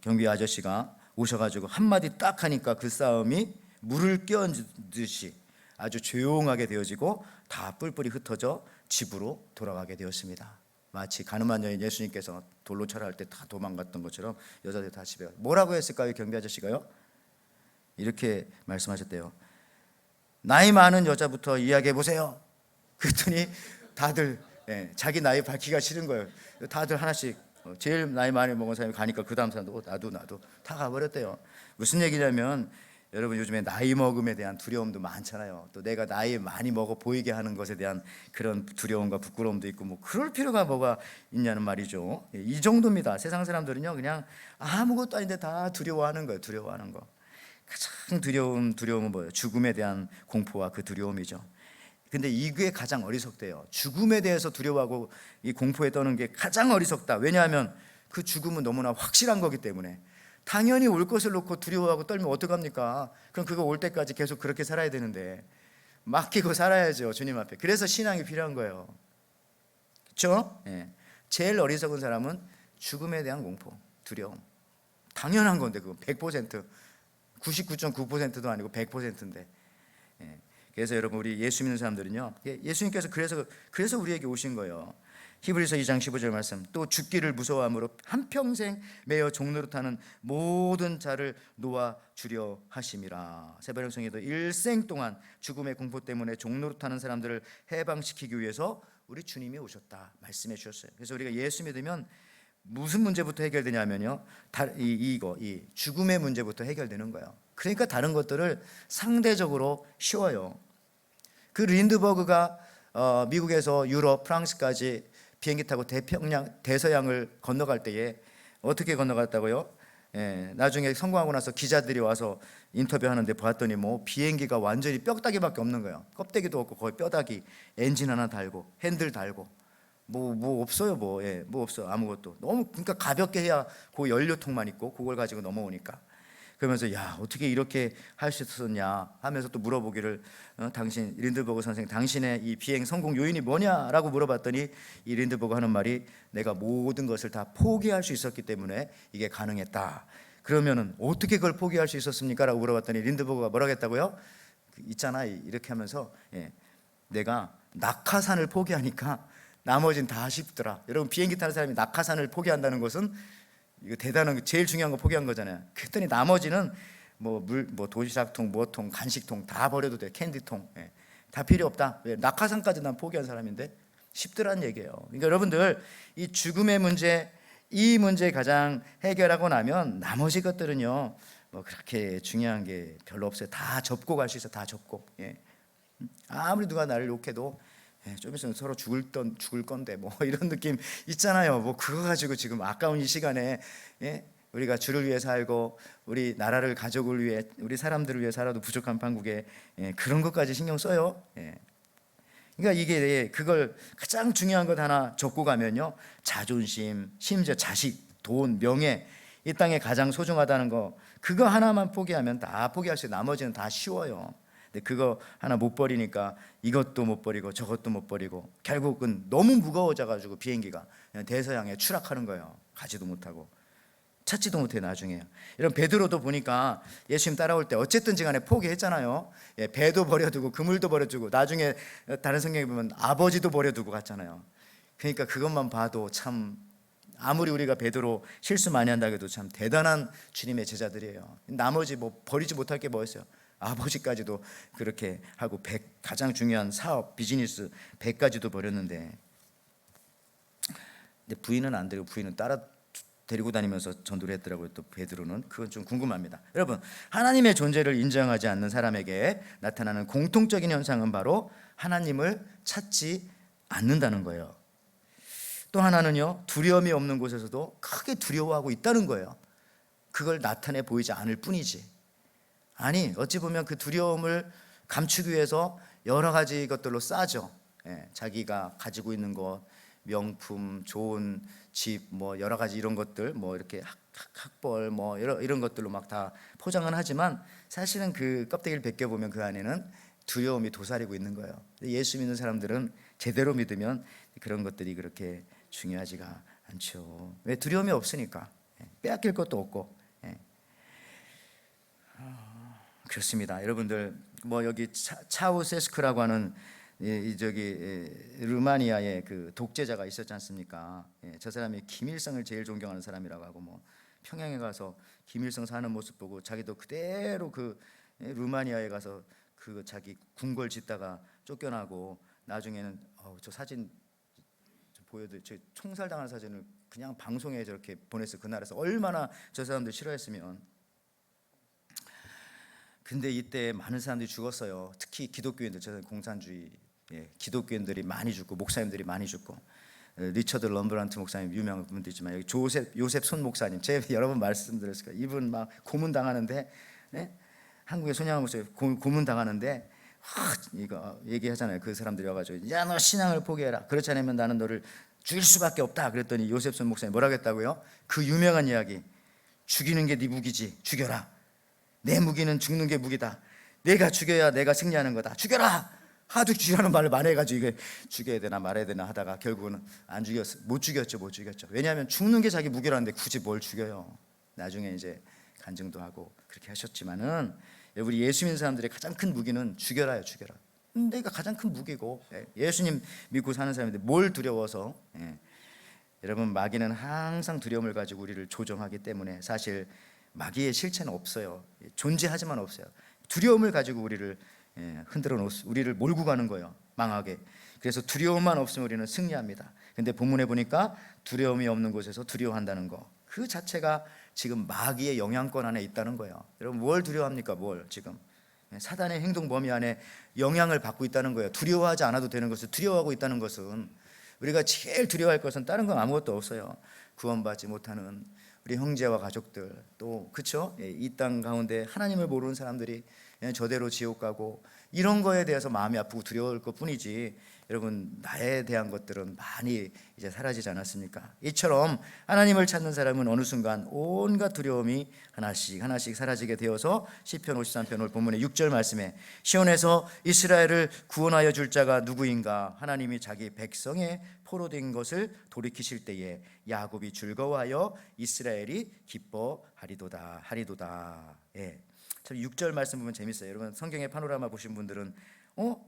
경비 아저씨가 오셔가지고 한마디 딱 하니까 그 싸움이 물을 끼얹듯이 아주 조용하게 되어지고 다 뿔뿔이 흩어져 집으로 돌아가게 되었습니다. 마치 가늠한 여인 예수님께서 돌로 쳐라 할 때 다 도망갔던 것처럼 여자들이 다 집에 가서 뭐라고 했을까요? 경비 아저씨가요? 이렇게 말씀하셨대요. 나이 많은 여자부터 이야기해 보세요. 그랬더니 다들 자기 나이 밝히기가 싫은 거예요. 다들 하나씩 제일 나이 많이 먹은 사람이 가니까 그 다음 사람도 나도 다 가버렸대요. 무슨 얘기냐면 여러분 요즘에 나이 먹음에 대한 두려움도 많잖아요. 또 내가 나이 많이 먹어 보이게 하는 것에 대한 그런 두려움과 부끄러움도 있고 뭐 그럴 필요가 뭐가 있냐는 말이죠. 이 정도입니다. 세상 사람들은요 그냥 아무것도 아닌데 다 두려워하는 거예요. 두려워하는 거. 가장 두려움은 뭐예요? 죽음에 대한 공포와 그 두려움이죠. 근데 이게 가장 어리석대요. 죽음에 대해서 두려워하고 이 공포에 떠는 게 가장 어리석다. 왜냐하면 그 죽음은 너무나 확실한 거기 때문에. 당연히 올 것을 놓고 두려워하고 떨면 어떡합니까? 그럼 그거 올 때까지 계속 그렇게 살아야 되는데 맡기고 살아야죠, 주님 앞에. 그래서 신앙이 필요한 거예요. 그렇죠? 제일 어리석은 사람은 죽음에 대한 공포, 두려움. 당연한 건데 그건 100%, 99.9%도 아니고 100%인데. 그래서 여러분 우리 예수 믿는 사람들은요, 예수님께서 그래서 우리에게 오신 거예요. 히브리서 2장 15절 말씀, 또 죽기를 무서워함으로 한평생 매여 종노릇하는 모든 자를 놓아주려 하심이라. 세바령성에도 일생 동안 죽음의 공포 때문에 종노릇하는 사람들을 해방시키기 위해서 우리 주님이 오셨다 말씀해 주셨어요. 그래서 우리가 예수 믿으면 무슨 문제부터 해결되냐면요, 이 죽음의 문제부터 해결되는 거예요. 그러니까 다른 것들을 상대적으로 쉬워요. 그 린드버그가 미국에서 유럽, 프랑스까지 비행기 타고 대서양을 건너갈 때에 어떻게 건너갔다고요? 나중에 성공하고 나서 기자들이 와서 인터뷰하는데 봤더니 뭐 비행기가 완전히 뼈다귀밖에 없는 거예요. 껍데기도 없고 거의 뼈다귀, 엔진 하나 달고 핸들 달고 뭐 없어요. 뭐 없어요. 아무것도. 너무 그러니까 가볍게 해야 그 연료통만 있고 그걸 가지고 넘어오니까. 그러면서 야 어떻게 이렇게 할 수 있었냐 하면서 또 물어보기를 당신 린드버그 선생 당신의 이 비행 성공 요인이 뭐냐라고 물어봤더니 이 린드버그 하는 말이 내가 모든 것을 다 포기할 수 있었기 때문에 이게 가능했다. 그러면은 어떻게 그걸 포기할 수 있었습니까? 라고 물어봤더니 린드버그가 뭐라고 했다고요? 있잖아 이렇게 하면서 내가 낙하산을 포기하니까 나머지는 다 쉽더라. 여러분 비행기 타는 사람이 낙하산을 포기한다는 것은 이거 대단한 제일 중요한 거 포기한 거잖아요. 그랬더니 나머지는 뭐 도시락통, 뭐통, 간식통 다 버려도 돼. 캔디통 다 필요 없다. 왜? 낙하산까지 난 포기한 사람인데 쉽더란 얘기예요. 그러니까 여러분들 이 죽음의 문제, 이 문제 가장 해결하고 나면 나머지 것들은요 뭐 그렇게 중요한 게 별로 없어요. 다 접고 갈 수 있어. 다 접고. 아무리 누가 나를 욕해도 좀 있으면 서로 죽을 건데 뭐 이런 느낌 있잖아요. 뭐 그거 가지고 지금 아까운 이 시간에 우리가 주를 위해 살고 우리 나라를 가족을 위해 우리 사람들을 위해 살아도 부족한 판국에 그런 것까지 신경 써요. 그러니까 이게 그걸 가장 중요한 것 하나 접고 가면요 자존심, 심지어 자식, 돈, 명예 이 땅에 가장 소중하다는 거 그거 하나만 포기하면 다 포기할 수 있어요. 나머지는 다 쉬워요. 그거 하나 못 버리니까 이것도 못 버리고 저것도 못 버리고 결국은 너무 무거워져 가지고 비행기가 그냥 대서양에 추락하는 거예요. 가지도 못하고. 찾지도 못해 나중에. 이런 베드로도 보니까 예수님 따라올 때 어쨌든지 간에 포기했잖아요. 예, 배도 버려두고 그물도 버려두고 나중에 다른 성경에 보면 아버지도 버려두고 갔잖아요. 그러니까 그것만 봐도 참 아무리 우리가 베드로 실수 많이 한다고 해도 참 대단한 주님의 제자들이에요. 나머지 뭐 버리지 못할 게 뭐였어요? 아버지까지도 그렇게 하고 가장 중요한 사업, 비즈니스 100까지도 버렸는데, 근데 부인은 안 되고 부인은 따라 데리고 다니면서 전도를 했더라고요. 또 베드로는. 그건 좀 궁금합니다. 여러분, 하나님의 존재를 인정하지 않는 사람에게 나타나는 공통적인 현상은 바로 하나님을 찾지 않는다는 거예요. 또 하나는요, 두려움이 없는 곳에서도 크게 두려워하고 있다는 거예요. 그걸 나타내 보이지 않을 뿐이지. 아니, 어찌 보면 그 두려움을 감추기 위해서 여러 가지 것들로 싸죠. 예, 자기가 가지고 있는 것, 명품, 좋은 집, 뭐 여러 가지 이런 것들, 뭐 이렇게 학벌, 뭐 이런 것들로 막 다 포장은 하지만 사실은 그 껍데기를 벗겨보면 그 안에는 두려움이 도사리고 있는 거예요. 예수 믿는 사람들은 제대로 믿으면 그런 것들이 그렇게 중요하지가 않죠. 왜? 두려움이 없으니까. 빼앗길 것도 없고. 그렇습니다. 여러분들 뭐 여기 차우세스크라고 하는 루마니아의 그 독재자가 있었지 않습니까? 저 사람이 김일성을 제일 존경하는 사람이라고 하고, 뭐 평양에 가서 김일성 사는 모습 보고 자기도 그대로 그 루마니아에 가서 그 자기 궁궐 짓다가 쫓겨나고, 나중에는 저 사진 보여드, 저 총살당하는 사진을 그냥 방송에 저렇게 보냈어. 그 나라에서 얼마나 저 사람들 싫어했으면. 근데 이때 많은 사람들이 죽었어요. 특히 기독교인들, 저 공산주의 기독교인들이 많이 죽고 목사님들이 많이 죽고. 리처드 럼브란트 목사님 유명한 분도 있지만, 여기 요셉 손 목사님, 제가 여러 번 말씀드렸을 거예요. 이분 막 고문 당하는데, 한국의 손양원 목사님 고문 당하는데 이거 얘기하잖아요. 그 사람들이 와가지고, 야, 너 신앙을 포기해라. 그렇지 않으면 나는 너를 죽일 수밖에 없다. 그랬더니 요셉 손 목사님 뭐라고 했다고요? 그 유명한 이야기, 죽이는 게 네 무기지, 죽여라. 내 무기는 죽는 게 무기다. 내가 죽여야 내가 승리하는 거다. 죽여라. 하도 죽이라는 말을 많이 해가지고 이게 죽여야 되나 말아야 되나 하다가 결국은 안 죽였어. 못 죽였죠. 왜냐하면 죽는 게 자기 무기라는데 굳이 뭘 죽여요. 나중에 이제 간증도 하고 그렇게 하셨지만은, 우리 예수 믿는 사람들의 가장 큰 무기는 죽여라요. 죽여라. 내가 가장 큰 무기고, 예수님 믿고 사는 사람인데 뭘 두려워서. 여러분, 마귀는 항상 두려움을 가지고 우리를 조종하기 때문에 사실 마귀의 실체는 없어요. 존재하지만 없어요. 두려움을 가지고 우리를 흔들어 놓고 우리를 몰고 가는 거예요. 망하게. 그래서 두려움만 없으면 우리는 승리합니다. 근데 본문에 보니까 두려움이 없는 곳에서 두려워한다는 거, 그 자체가 지금 마귀의 영향권 안에 있다는 거예요. 여러분, 뭘 두려워합니까? 뭘 지금 사단의 행동 범위 안에 영향을 받고 있다는 거예요. 두려워하지 않아도 되는 것을 두려워하고 있다는 것은, 우리가 제일 두려워할 것은 다른 건 아무것도 없어요. 구원받지 못하는 우리 형제와 가족들, 또 그렇죠? 이 땅 가운데 하나님을 모르는 사람들이 저대로 지옥 가고, 이런 거에 대해서 마음이 아프고 두려울 것뿐이지, 여러분, 나에 대한 것들은 많이 이제 사라지지 않았습니까? 이처럼 하나님을 찾는 사람은 어느 순간 온갖 두려움이 하나씩 사라지게 되어서 시편 53편 오늘 본문의 6절 말씀에, 시온에서 이스라엘을 구원하여 줄 자가 누구인가? 하나님이 자기 백성의 포로된 것을 돌이키실 때에 야곱이 즐거워하여 이스라엘이 기뻐하리도다. 예. 참 6절 말씀 보면 재밌어요. 여러분, 성경의 파노라마 보신 분들은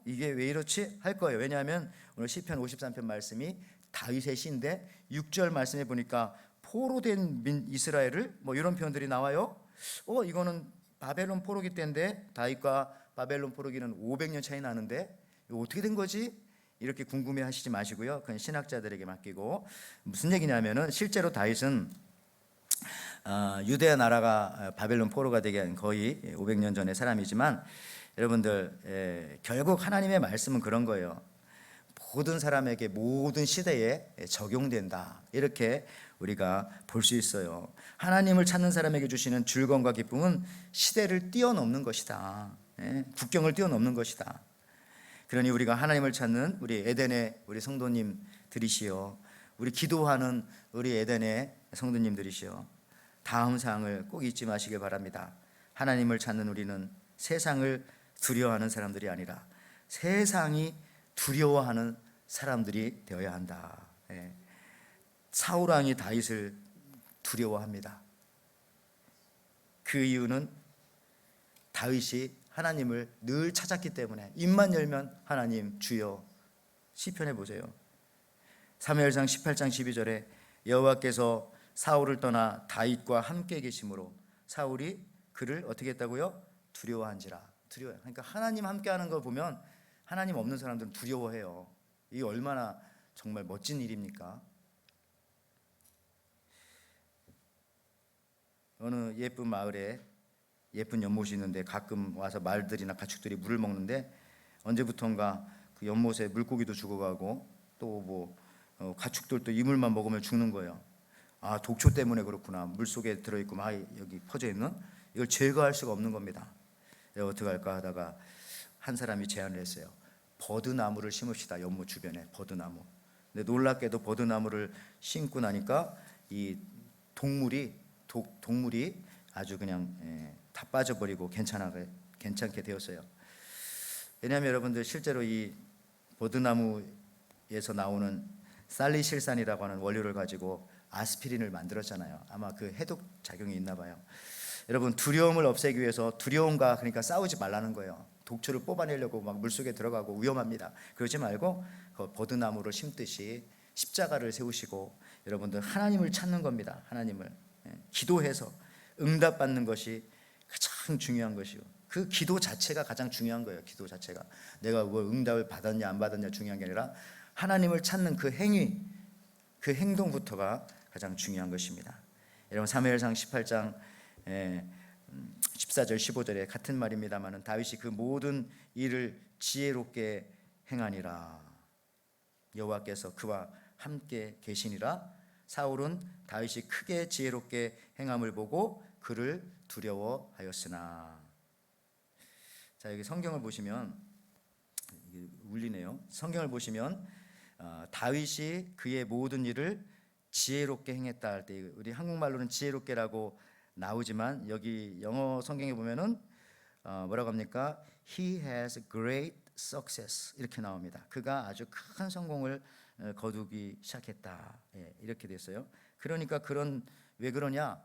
이게 왜 이렇지? 할 거예요. 왜냐하면 오늘 시편 53편 말씀이 다윗의 시인데 6절 말씀에 보니까 포로된 이스라엘을 뭐 이런 표현들이 나와요. 이거는 바벨론 포로기 때인데, 다윗과 바벨론 포로기는 500년 차이 나는데 이거 어떻게 된 거지? 이렇게 궁금해 하시지 마시고요. 그건 신학자들에게 맡기고, 무슨 얘기냐면은 실제로 다윗은 유대아 나라가 바벨론 포로가 되기 한 거의 500년 전의 사람이지만, 여러분들, 결국 하나님의 말씀은 그런 거예요. 모든 사람에게 모든 시대에 적용된다. 이렇게 우리가 볼 수 있어요. 하나님을 찾는 사람에게 주시는 즐거움과 기쁨은 시대를 뛰어넘는 것이다. 국경을 뛰어넘는 것이다. 그러니 우리가 하나님을 찾는 우리 에덴의 우리 성도님들이시여, 우리 기도하는 우리 에덴의 성도님들이시여, 다음 사항을 꼭 잊지 마시길 바랍니다. 하나님을 찾는 우리는 세상을 두려워하는 사람들이 아니라 세상이 두려워하는 사람들이 되어야 한다. 사울 왕이 다윗을 두려워합니다. 그 이유는 다윗이 하나님을 늘 찾았기 때문에 입만 열면 하나님 주여. 시편해 보세요. 사무엘상 18장 12절에 여호와께서 사울을 떠나 다윗과 함께 계심으로 사울이 그를 어떻게 했다고요? 두려워한지라. 두려워해요. 그러니까 하나님 함께하는 거 보면 하나님 없는 사람들은 두려워해요. 이게 얼마나 정말 멋진 일입니까? 어느 예쁜 마을에 예쁜 연못이 있는데 가끔 와서 말들이나 가축들이 물을 먹는데 언제부턴가 그 연못에 물고기도 죽어가고 또 뭐 가축들도 이 물만 먹으면 죽는 거예요. 아, 독초 때문에 그렇구나. 물속에 들어있고 막 여기 퍼져 있는 이걸 제거할 수가 없는 겁니다. 어떻게 할까 하다가 한 사람이 제안을 했어요. 버드나무를 심읍시다. 연못 주변에 버드나무. 근데 놀랍게도 버드나무를 심고 나니까 이 동물이 아주 그냥 다 빠져버리고 괜찮게 되었어요. 왜냐하면 여러분들 실제로 이 버드나무에서 나오는 살리실산이라고 하는 원료를 가지고 아스피린을 만들었잖아요. 아마 그 해독 작용이 있나 봐요. 여러분 두려움을 없애기 위해서 두려움과 그러니까 싸우지 말라는 거예요. 독초를 뽑아내려고 막 물속에 들어가고 위험합니다. 그러지 말고 그 버드나무를 심듯이 십자가를 세우시고 여러분들 하나님을 찾는 겁니다. 하나님을 기도해서 응답받는 것이 가장 중요한 것이요. 그 기도 자체가 가장 중요한 거예요. 기도 자체가 내가 뭐 응답을 받았냐 안 받았냐 중요한 게 아니라 하나님을 찾는 그 행위, 그 행동부터가 가장 중요한 것입니다. 여러분 사무엘상 18장 14절 15절에 같은 말입니다만은 다윗이 그 모든 일을 지혜롭게 행하니라. 여호와께서 그와 함께 계시니라. 사울은 다윗이 크게 지혜롭게 행함을 보고 그를 두려워하였으나. 자, 여기 성경을 보시면 이게 울리네요. 성경을 보시면 다윗이 그의 모든 일을 지혜롭게 행했다 할 때 우리 한국말로는 지혜롭게라고 나오지만 여기 영어 성경에 보면은 뭐라고 합니까? He has great success 이렇게 나옵니다. 그가 아주 큰 성공을 거두기 시작했다. 이렇게 됐어요. 그러니까 왜 그러냐?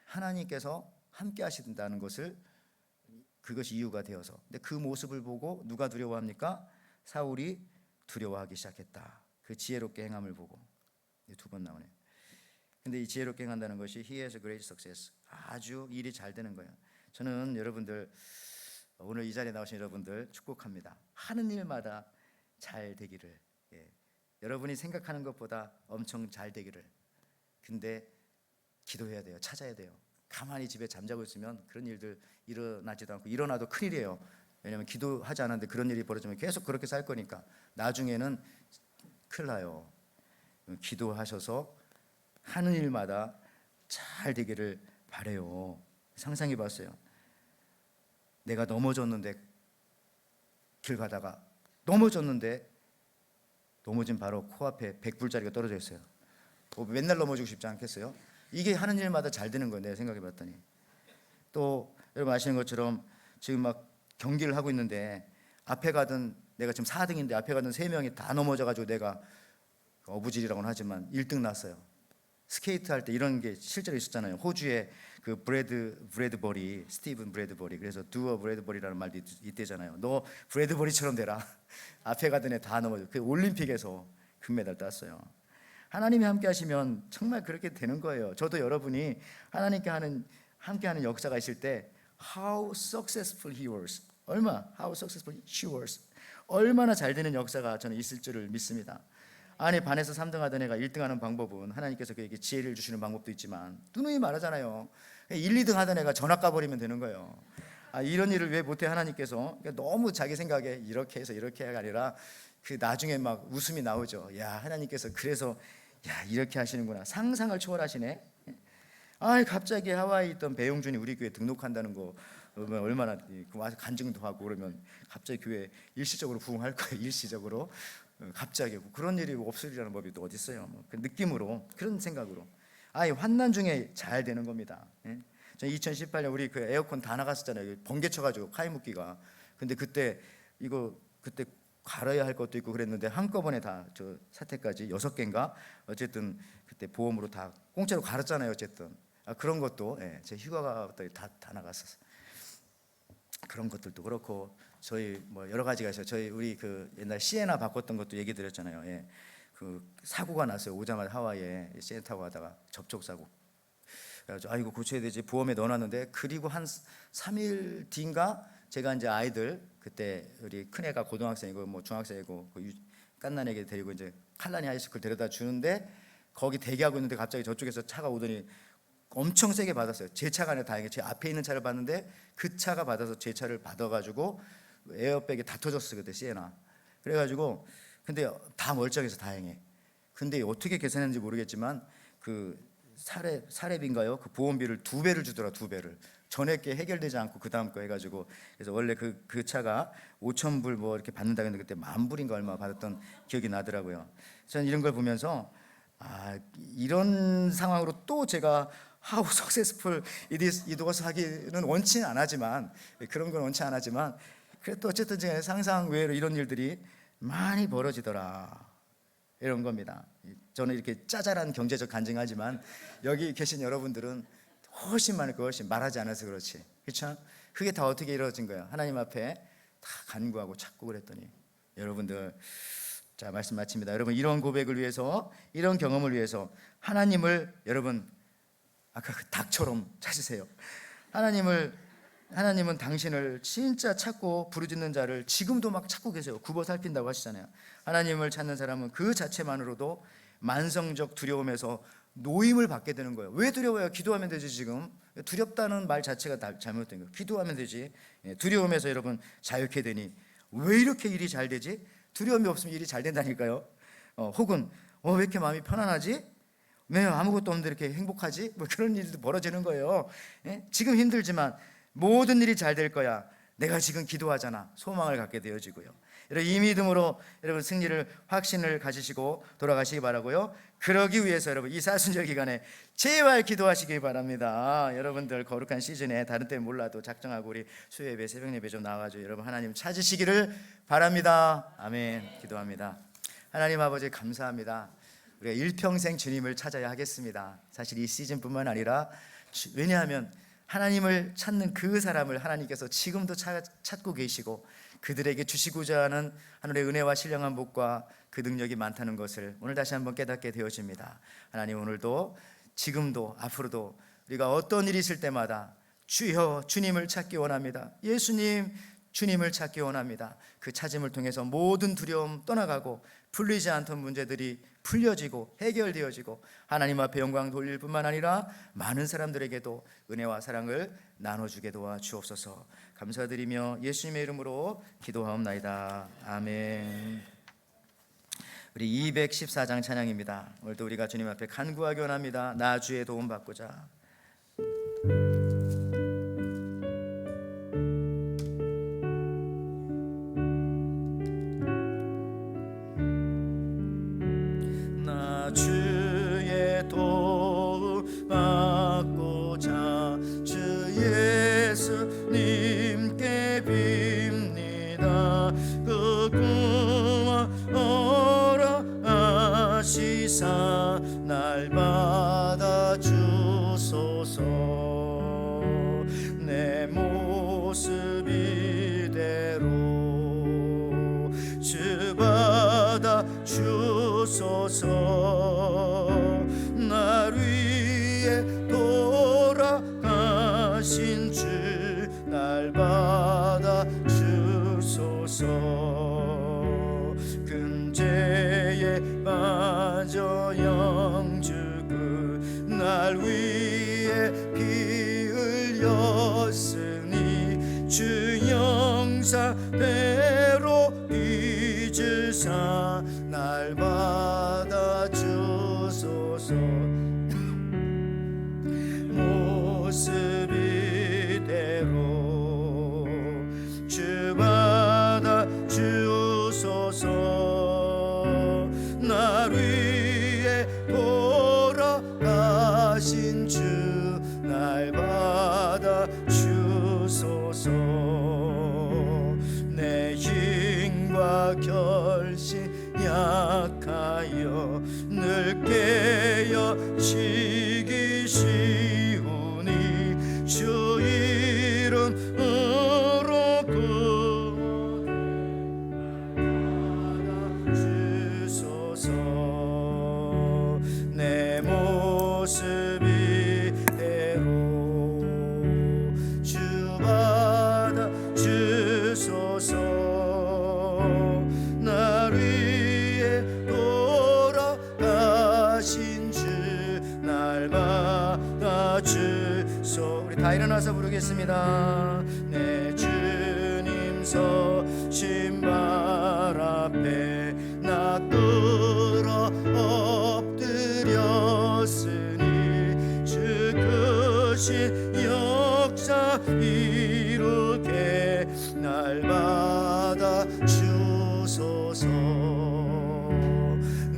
하나님께서 함께 하신다는 것을 그것이 이유가 되어서. 근데 그 모습을 보고 누가 두려워합니까? 사울이 두려워하기 시작했다. 그 지혜롭게 행함을 보고. 두 번 나오네요. 근데 이 지혜롭게 행한다는 것이 He has a great success. 아주 일이 잘 되는 거예요. 저는 여러분들 오늘 이 자리에 나오신 여러분들 축복합니다. 하는 일마다 잘 되기를. 여러분이 생각하는 것보다 엄청 잘 되기를. 근데 기도해야 돼요. 찾아야 돼요. 가만히 집에 잠자고 있으면 그런 일들 일어나지도 않고 일어나도 큰일이에요. 왜냐하면 기도하지 않았는데 그런 일이 벌어지면 계속 그렇게 살 거니까 나중에는 큰일 나요. 기도하셔서 하는 일마다 잘 되기를 바래요. 상상해 봤어요. 내가 넘어졌는데 길 가다가 넘어진 바로 코앞에 100불짜리가 떨어져 있어요. 맨날 넘어지고 싶지 않겠어요? 이게 하는 일마다 잘 되는 거예요. 내가 생각해 봤더니. 또 여러분 아시는 것처럼 지금 막 경기를 하고 있는데 앞에 가던 내가 지금 4등인데 앞에 가던 3명이 다 넘어져 가지고 내가 어부질이라고는 하지만 1등 났어요. 스케이트 할 때 이런 게 실제로 있었잖아요. 호주의 그 브래드버리, 스티븐 브래드버리. 그래서 두어 브래드버리라는 말도 있대잖아요. 너 브래드버리처럼 되라. 앞에 가던 애 다 넘어져. 그 올림픽에서 금메달 땄어요. 하나님이 함께 하시면 정말 그렇게 되는 거예요. 저도 여러분이 하나님께 함께하는 역사가 있을 때 how successful he was, how successful she was, 얼마나 잘 되는 역사가 저는 있을 줄을 믿습니다. 아니 반에서 3등 하던 애가 1등 하는 방법은 하나님께서 그에게 지혜를 주시는 방법도 있지만 누누이 말하잖아요. 1, 2등 하던 애가 전학 가버리면 되는 거예요. 이런 일을 왜 못해 하나님께서. 그러니까 너무 자기 생각에 이렇게 해서 이렇게 해가 아니라 그 나중에 막 웃음이 나오죠. 야 하나님께서 그래서 야 이렇게 하시는구나. 상상을 초월하시네. 갑자기 하와이에 있던 배용준이 우리 교회 등록한다는 거 얼마나 와서 간증도 하고 그러면 갑자기 교회 일시적으로 부흥할 거예요. 일시적으로 갑자기 그런 일이 없으리라는 법이 또 어디 있어요? 그 느낌으로 그런 생각으로 환난 중에 잘 되는 겁니다. 저 2018년 우리 그 에어컨 다 나갔었잖아요. 번개 쳐가지고 카이묵기가. 근데 그때 갈아야 할 것도 있고 그랬는데 한꺼번에 다 저 사태까지 6개인가 어쨌든 그때 보험으로 다 공짜로 갈았잖아요. 어쨌든 그런 것도 제 휴가가 다 나갔었어요. 그런 것들도 그렇고 저희 뭐 여러 가지가 있어요. 저희 우리 그 옛날 시에나 바꿨던 것도 얘기 드렸잖아요. 그 사고가 났어요. 오자마자 하와이에 시에나 타고 가다가 접촉 사고. 그래가지고 이거 고쳐야 되지 보험에 넣어놨는데, 그리고 한 3일 뒤인가 제가 이제 아이들, 그때 우리 큰 애가 고등학생이고 뭐 중학생이고 깐난 애기 데리고 이제 칼라니 하이스쿨 데려다 주는데, 거기 대기하고 있는데 갑자기 저쪽에서 차가 오더니 엄청 세게 받았어요. 제 차가 아니라 다행히 제 앞에 있는 차를 받는데, 그 차가 받아서 제 차를 받아가지고 에어백이 다 터졌어요 그때 시에나. 그래가지고 근데 다 멀쩡해서 다행해. 근데 어떻게 계산했는지 모르겠지만 그 사례비인가요? 그 보험비를 2배를 주더라. 2배를 전에 게 해결되지 않고 그 다음 거 해가지고. 그래서 원래 그 차가 5,000불 뭐 이렇게 받는다 했는데 그때 10,000불인가 얼마 받았던 기억이 나더라고요. 저는 이런 걸 보면서 이런 상황으로 또 제가 하우 석세스풀 이도어스 하기는 원치는 안 하지만, 그런 건 원치 안 하지만, 그래도 어쨌든 제가 상상 외로 이런 일들이 많이 벌어지더라, 이런 겁니다. 저는 이렇게 짜잘한 경제적 간증하지만 여기 계신 여러분들은 훨씬 많을 거예요. 훨씬 말하지 않아서 그렇지, 그렇죠? 그게 다 어떻게 이루어진 거예요? 하나님 앞에 다 간구하고 찾고 그랬더니. 여러분들, 자, 말씀 마칩니다. 여러분, 이런 고백을 위해서, 이런 경험을 위해서 하나님을 여러분 아까 그 닭처럼 찾으세요. 하나님은 당신을 진짜 찾고 부르짖는 자를 지금도 막 찾고 계세요. 굽어 살핀다고 하시잖아요. 하나님을 찾는 사람은 그 자체만으로도 만성적 두려움에서 노임을 받게 되는 거예요. 왜 두려워요? 기도하면 되지. 지금 두렵다는 말 자체가 잘못된 거예요. 기도하면 되지. 두려움에서 여러분 자유케 되니 왜 이렇게 일이 잘 되지? 두려움이 없으면 일이 잘 된다니까요. 혹은 왜 이렇게 마음이 편안하지? 왜 아무것도 없는데 이렇게 행복하지? 뭐 그런 일도 벌어지는 거예요. 지금 힘들지만 모든 일이 잘 될 거야. 내가 지금 기도하잖아. 소망을 갖게 되어지고요. 여러분, 이 믿음으로 여러분 승리를, 확신을 가지시고 돌아가시기 바라고요. 그러기 위해서 여러분 이 사순절 기간에 제발 기도하시기 바랍니다. 여러분들 거룩한 시즌에 다른 때 몰라도 작정하고 우리 수요예배, 새벽예배 좀 나와가지고 여러분 하나님 찾으시기를 바랍니다. 아멘. 기도합니다. 하나님 아버지, 감사합니다. 우리가 일평생 주님을 찾아야 하겠습니다. 사실 이 시즌뿐만 아니라, 왜냐하면 하나님을 찾는 그 사람을 하나님께서 지금도 찾고 계시고 그들에게 주시고자 하는 하늘의 은혜와 신령한 복과 그 능력이 많다는 것을 오늘 다시 한번 깨닫게 되어집니다. 하나님, 오늘도 지금도 앞으로도 우리가 어떤 일이 있을 때마다 주여 주님을 찾기 원합니다. 예수님 주님을 찾기 원합니다. 그 찾음을 통해서 모든 두려움 떠나가고 풀리지 않던 문제들이 풀려지고 해결되어지고 하나님 앞에 영광 돌릴 뿐만 아니라 많은 사람들에게도 은혜와 사랑을 나눠주게 도와 주옵소서. 감사드리며 예수님의 이름으로 기도하옵나이다. 아멘. 우리 214장 찬양입니다. 오늘도 우리가 주님 앞에 간구하기 원합니다. 나 주의 도움 받고자. 주의 도움 받고자 주 예수님께 빕니다. 그 구원하라 하시사 날 받아 주소서. 내 모습 이대로 주 받아 주소서. 날 위해 돌아가신 주 날 받아 주소서. 금죄에 빠져 영주그 날 위해 피 흘렸으니 주 영사대로 빚으사 날 받아 주소서. 모습 이대로 주 받아 주소서. 날 위해 돌아가신 주 날 받아 주소서. 내 힘과 결심 약하여 늘 깨어지기 쉬운 다 일어나서 부르겠습니다. 내 주님 서신 발 앞에 나 끌어 엎드렸으니 주 크신 역사 이루게 날 받아 주소서.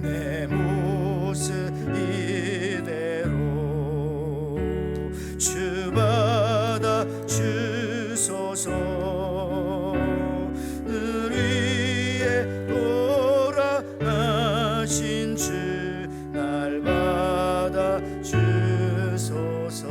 내 모습 이대로 주 받아 주소서. 늘 위에 돌아가신 주 날 받아 주소서.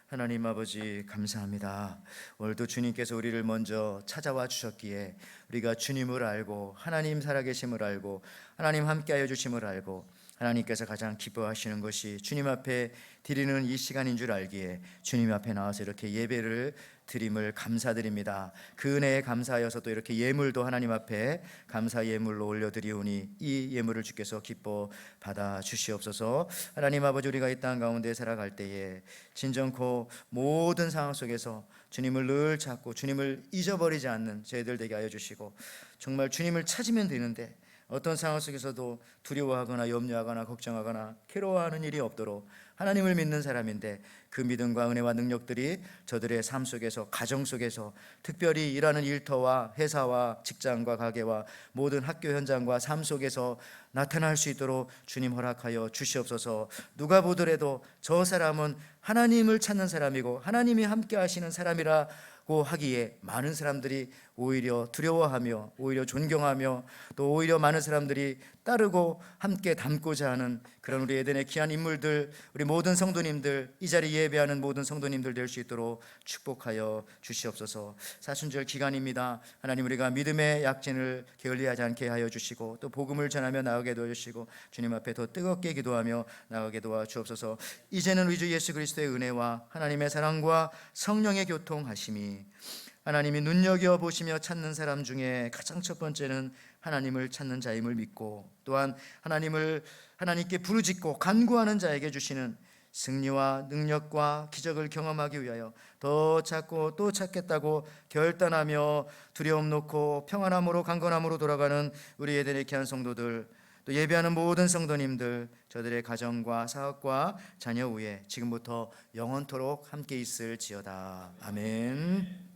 하나님 아버지 감사합니다. 오늘도 주님께서 우리를 먼저 찾아와 주셨기에 우리가 주님을 알고 하나님 살아계심을 알고 하나님 함께하여 주심을 알고 하나님께서 가장 기뻐하시는 것이 주님 앞에 드리는 이 시간인 줄 알기에 주님 앞에 나와서 이렇게 예배를 드림을 감사드립니다. 그 은혜에 감사하여서 또 이렇게 예물도 하나님 앞에 감사 예물로 올려드리오니 이 예물을 주께서 기뻐 받아 주시옵소서. 하나님 아버지, 우리가 이 땅 가운데 살아갈 때에 진정코 모든 상황 속에서 주님을 늘 찾고 주님을 잊어버리지 않는 저희들 되게 하여 주시고, 정말 주님을 찾으면 되는데 어떤 상황 속에서도 두려워하거나 염려하거나 걱정하거나 괴로워하는 일이 없도록 하나님을 믿는 사람인데 그 믿음과 은혜와 능력들이 저들의 삶 속에서, 가정 속에서, 특별히 일하는 일터와 회사와 직장과 가게와 모든 학교 현장과 삶 속에서 나타날 수 있도록 주님 허락하여 주시옵소서. 누가 보더라도 저 사람은 하나님을 찾는 사람이고 하나님이 함께 하시는 사람이라고 하기에 많은 사람들이 오히려 두려워하며 오히려 존경하며 또 오히려 많은 사람들이 따르고 함께 닮고자 하는 그런 우리 에덴의 귀한 인물들, 우리 모든 성도님들, 이 자리 예배하는 모든 성도님들 될 수 있도록 축복하여 주시옵소서. 사순절 기간입니다. 하나님, 우리가 믿음의 약진을 게을리하지 않게 하여 주시고 또 복음을 전하며 나가게 도와주시고 주님 앞에 더 뜨겁게 기도하며 나가게 도와주옵소서. 이제는 우리 주 예수 그리스도의 은혜와 하나님의 사랑과 성령의 교통하심이, 하나님이 눈여겨보시며 찾는 사람 중에 가장 첫 번째는 하나님을 찾는 자임을 믿고, 또한 하나님께 부르짖고 간구하는 자에게 주시는 승리와 능력과 기적을 경험하기 위하여 더 찾고 또 찾겠다고 결단하며 두려움 놓고 평안함으로 강건함으로 돌아가는 우리 에덴의 귀한 성도들, 또 예배하는 모든 성도님들, 저들의 가정과 사업과 자녀 위에 지금부터 영원토록 함께 있을지어다. 아멘.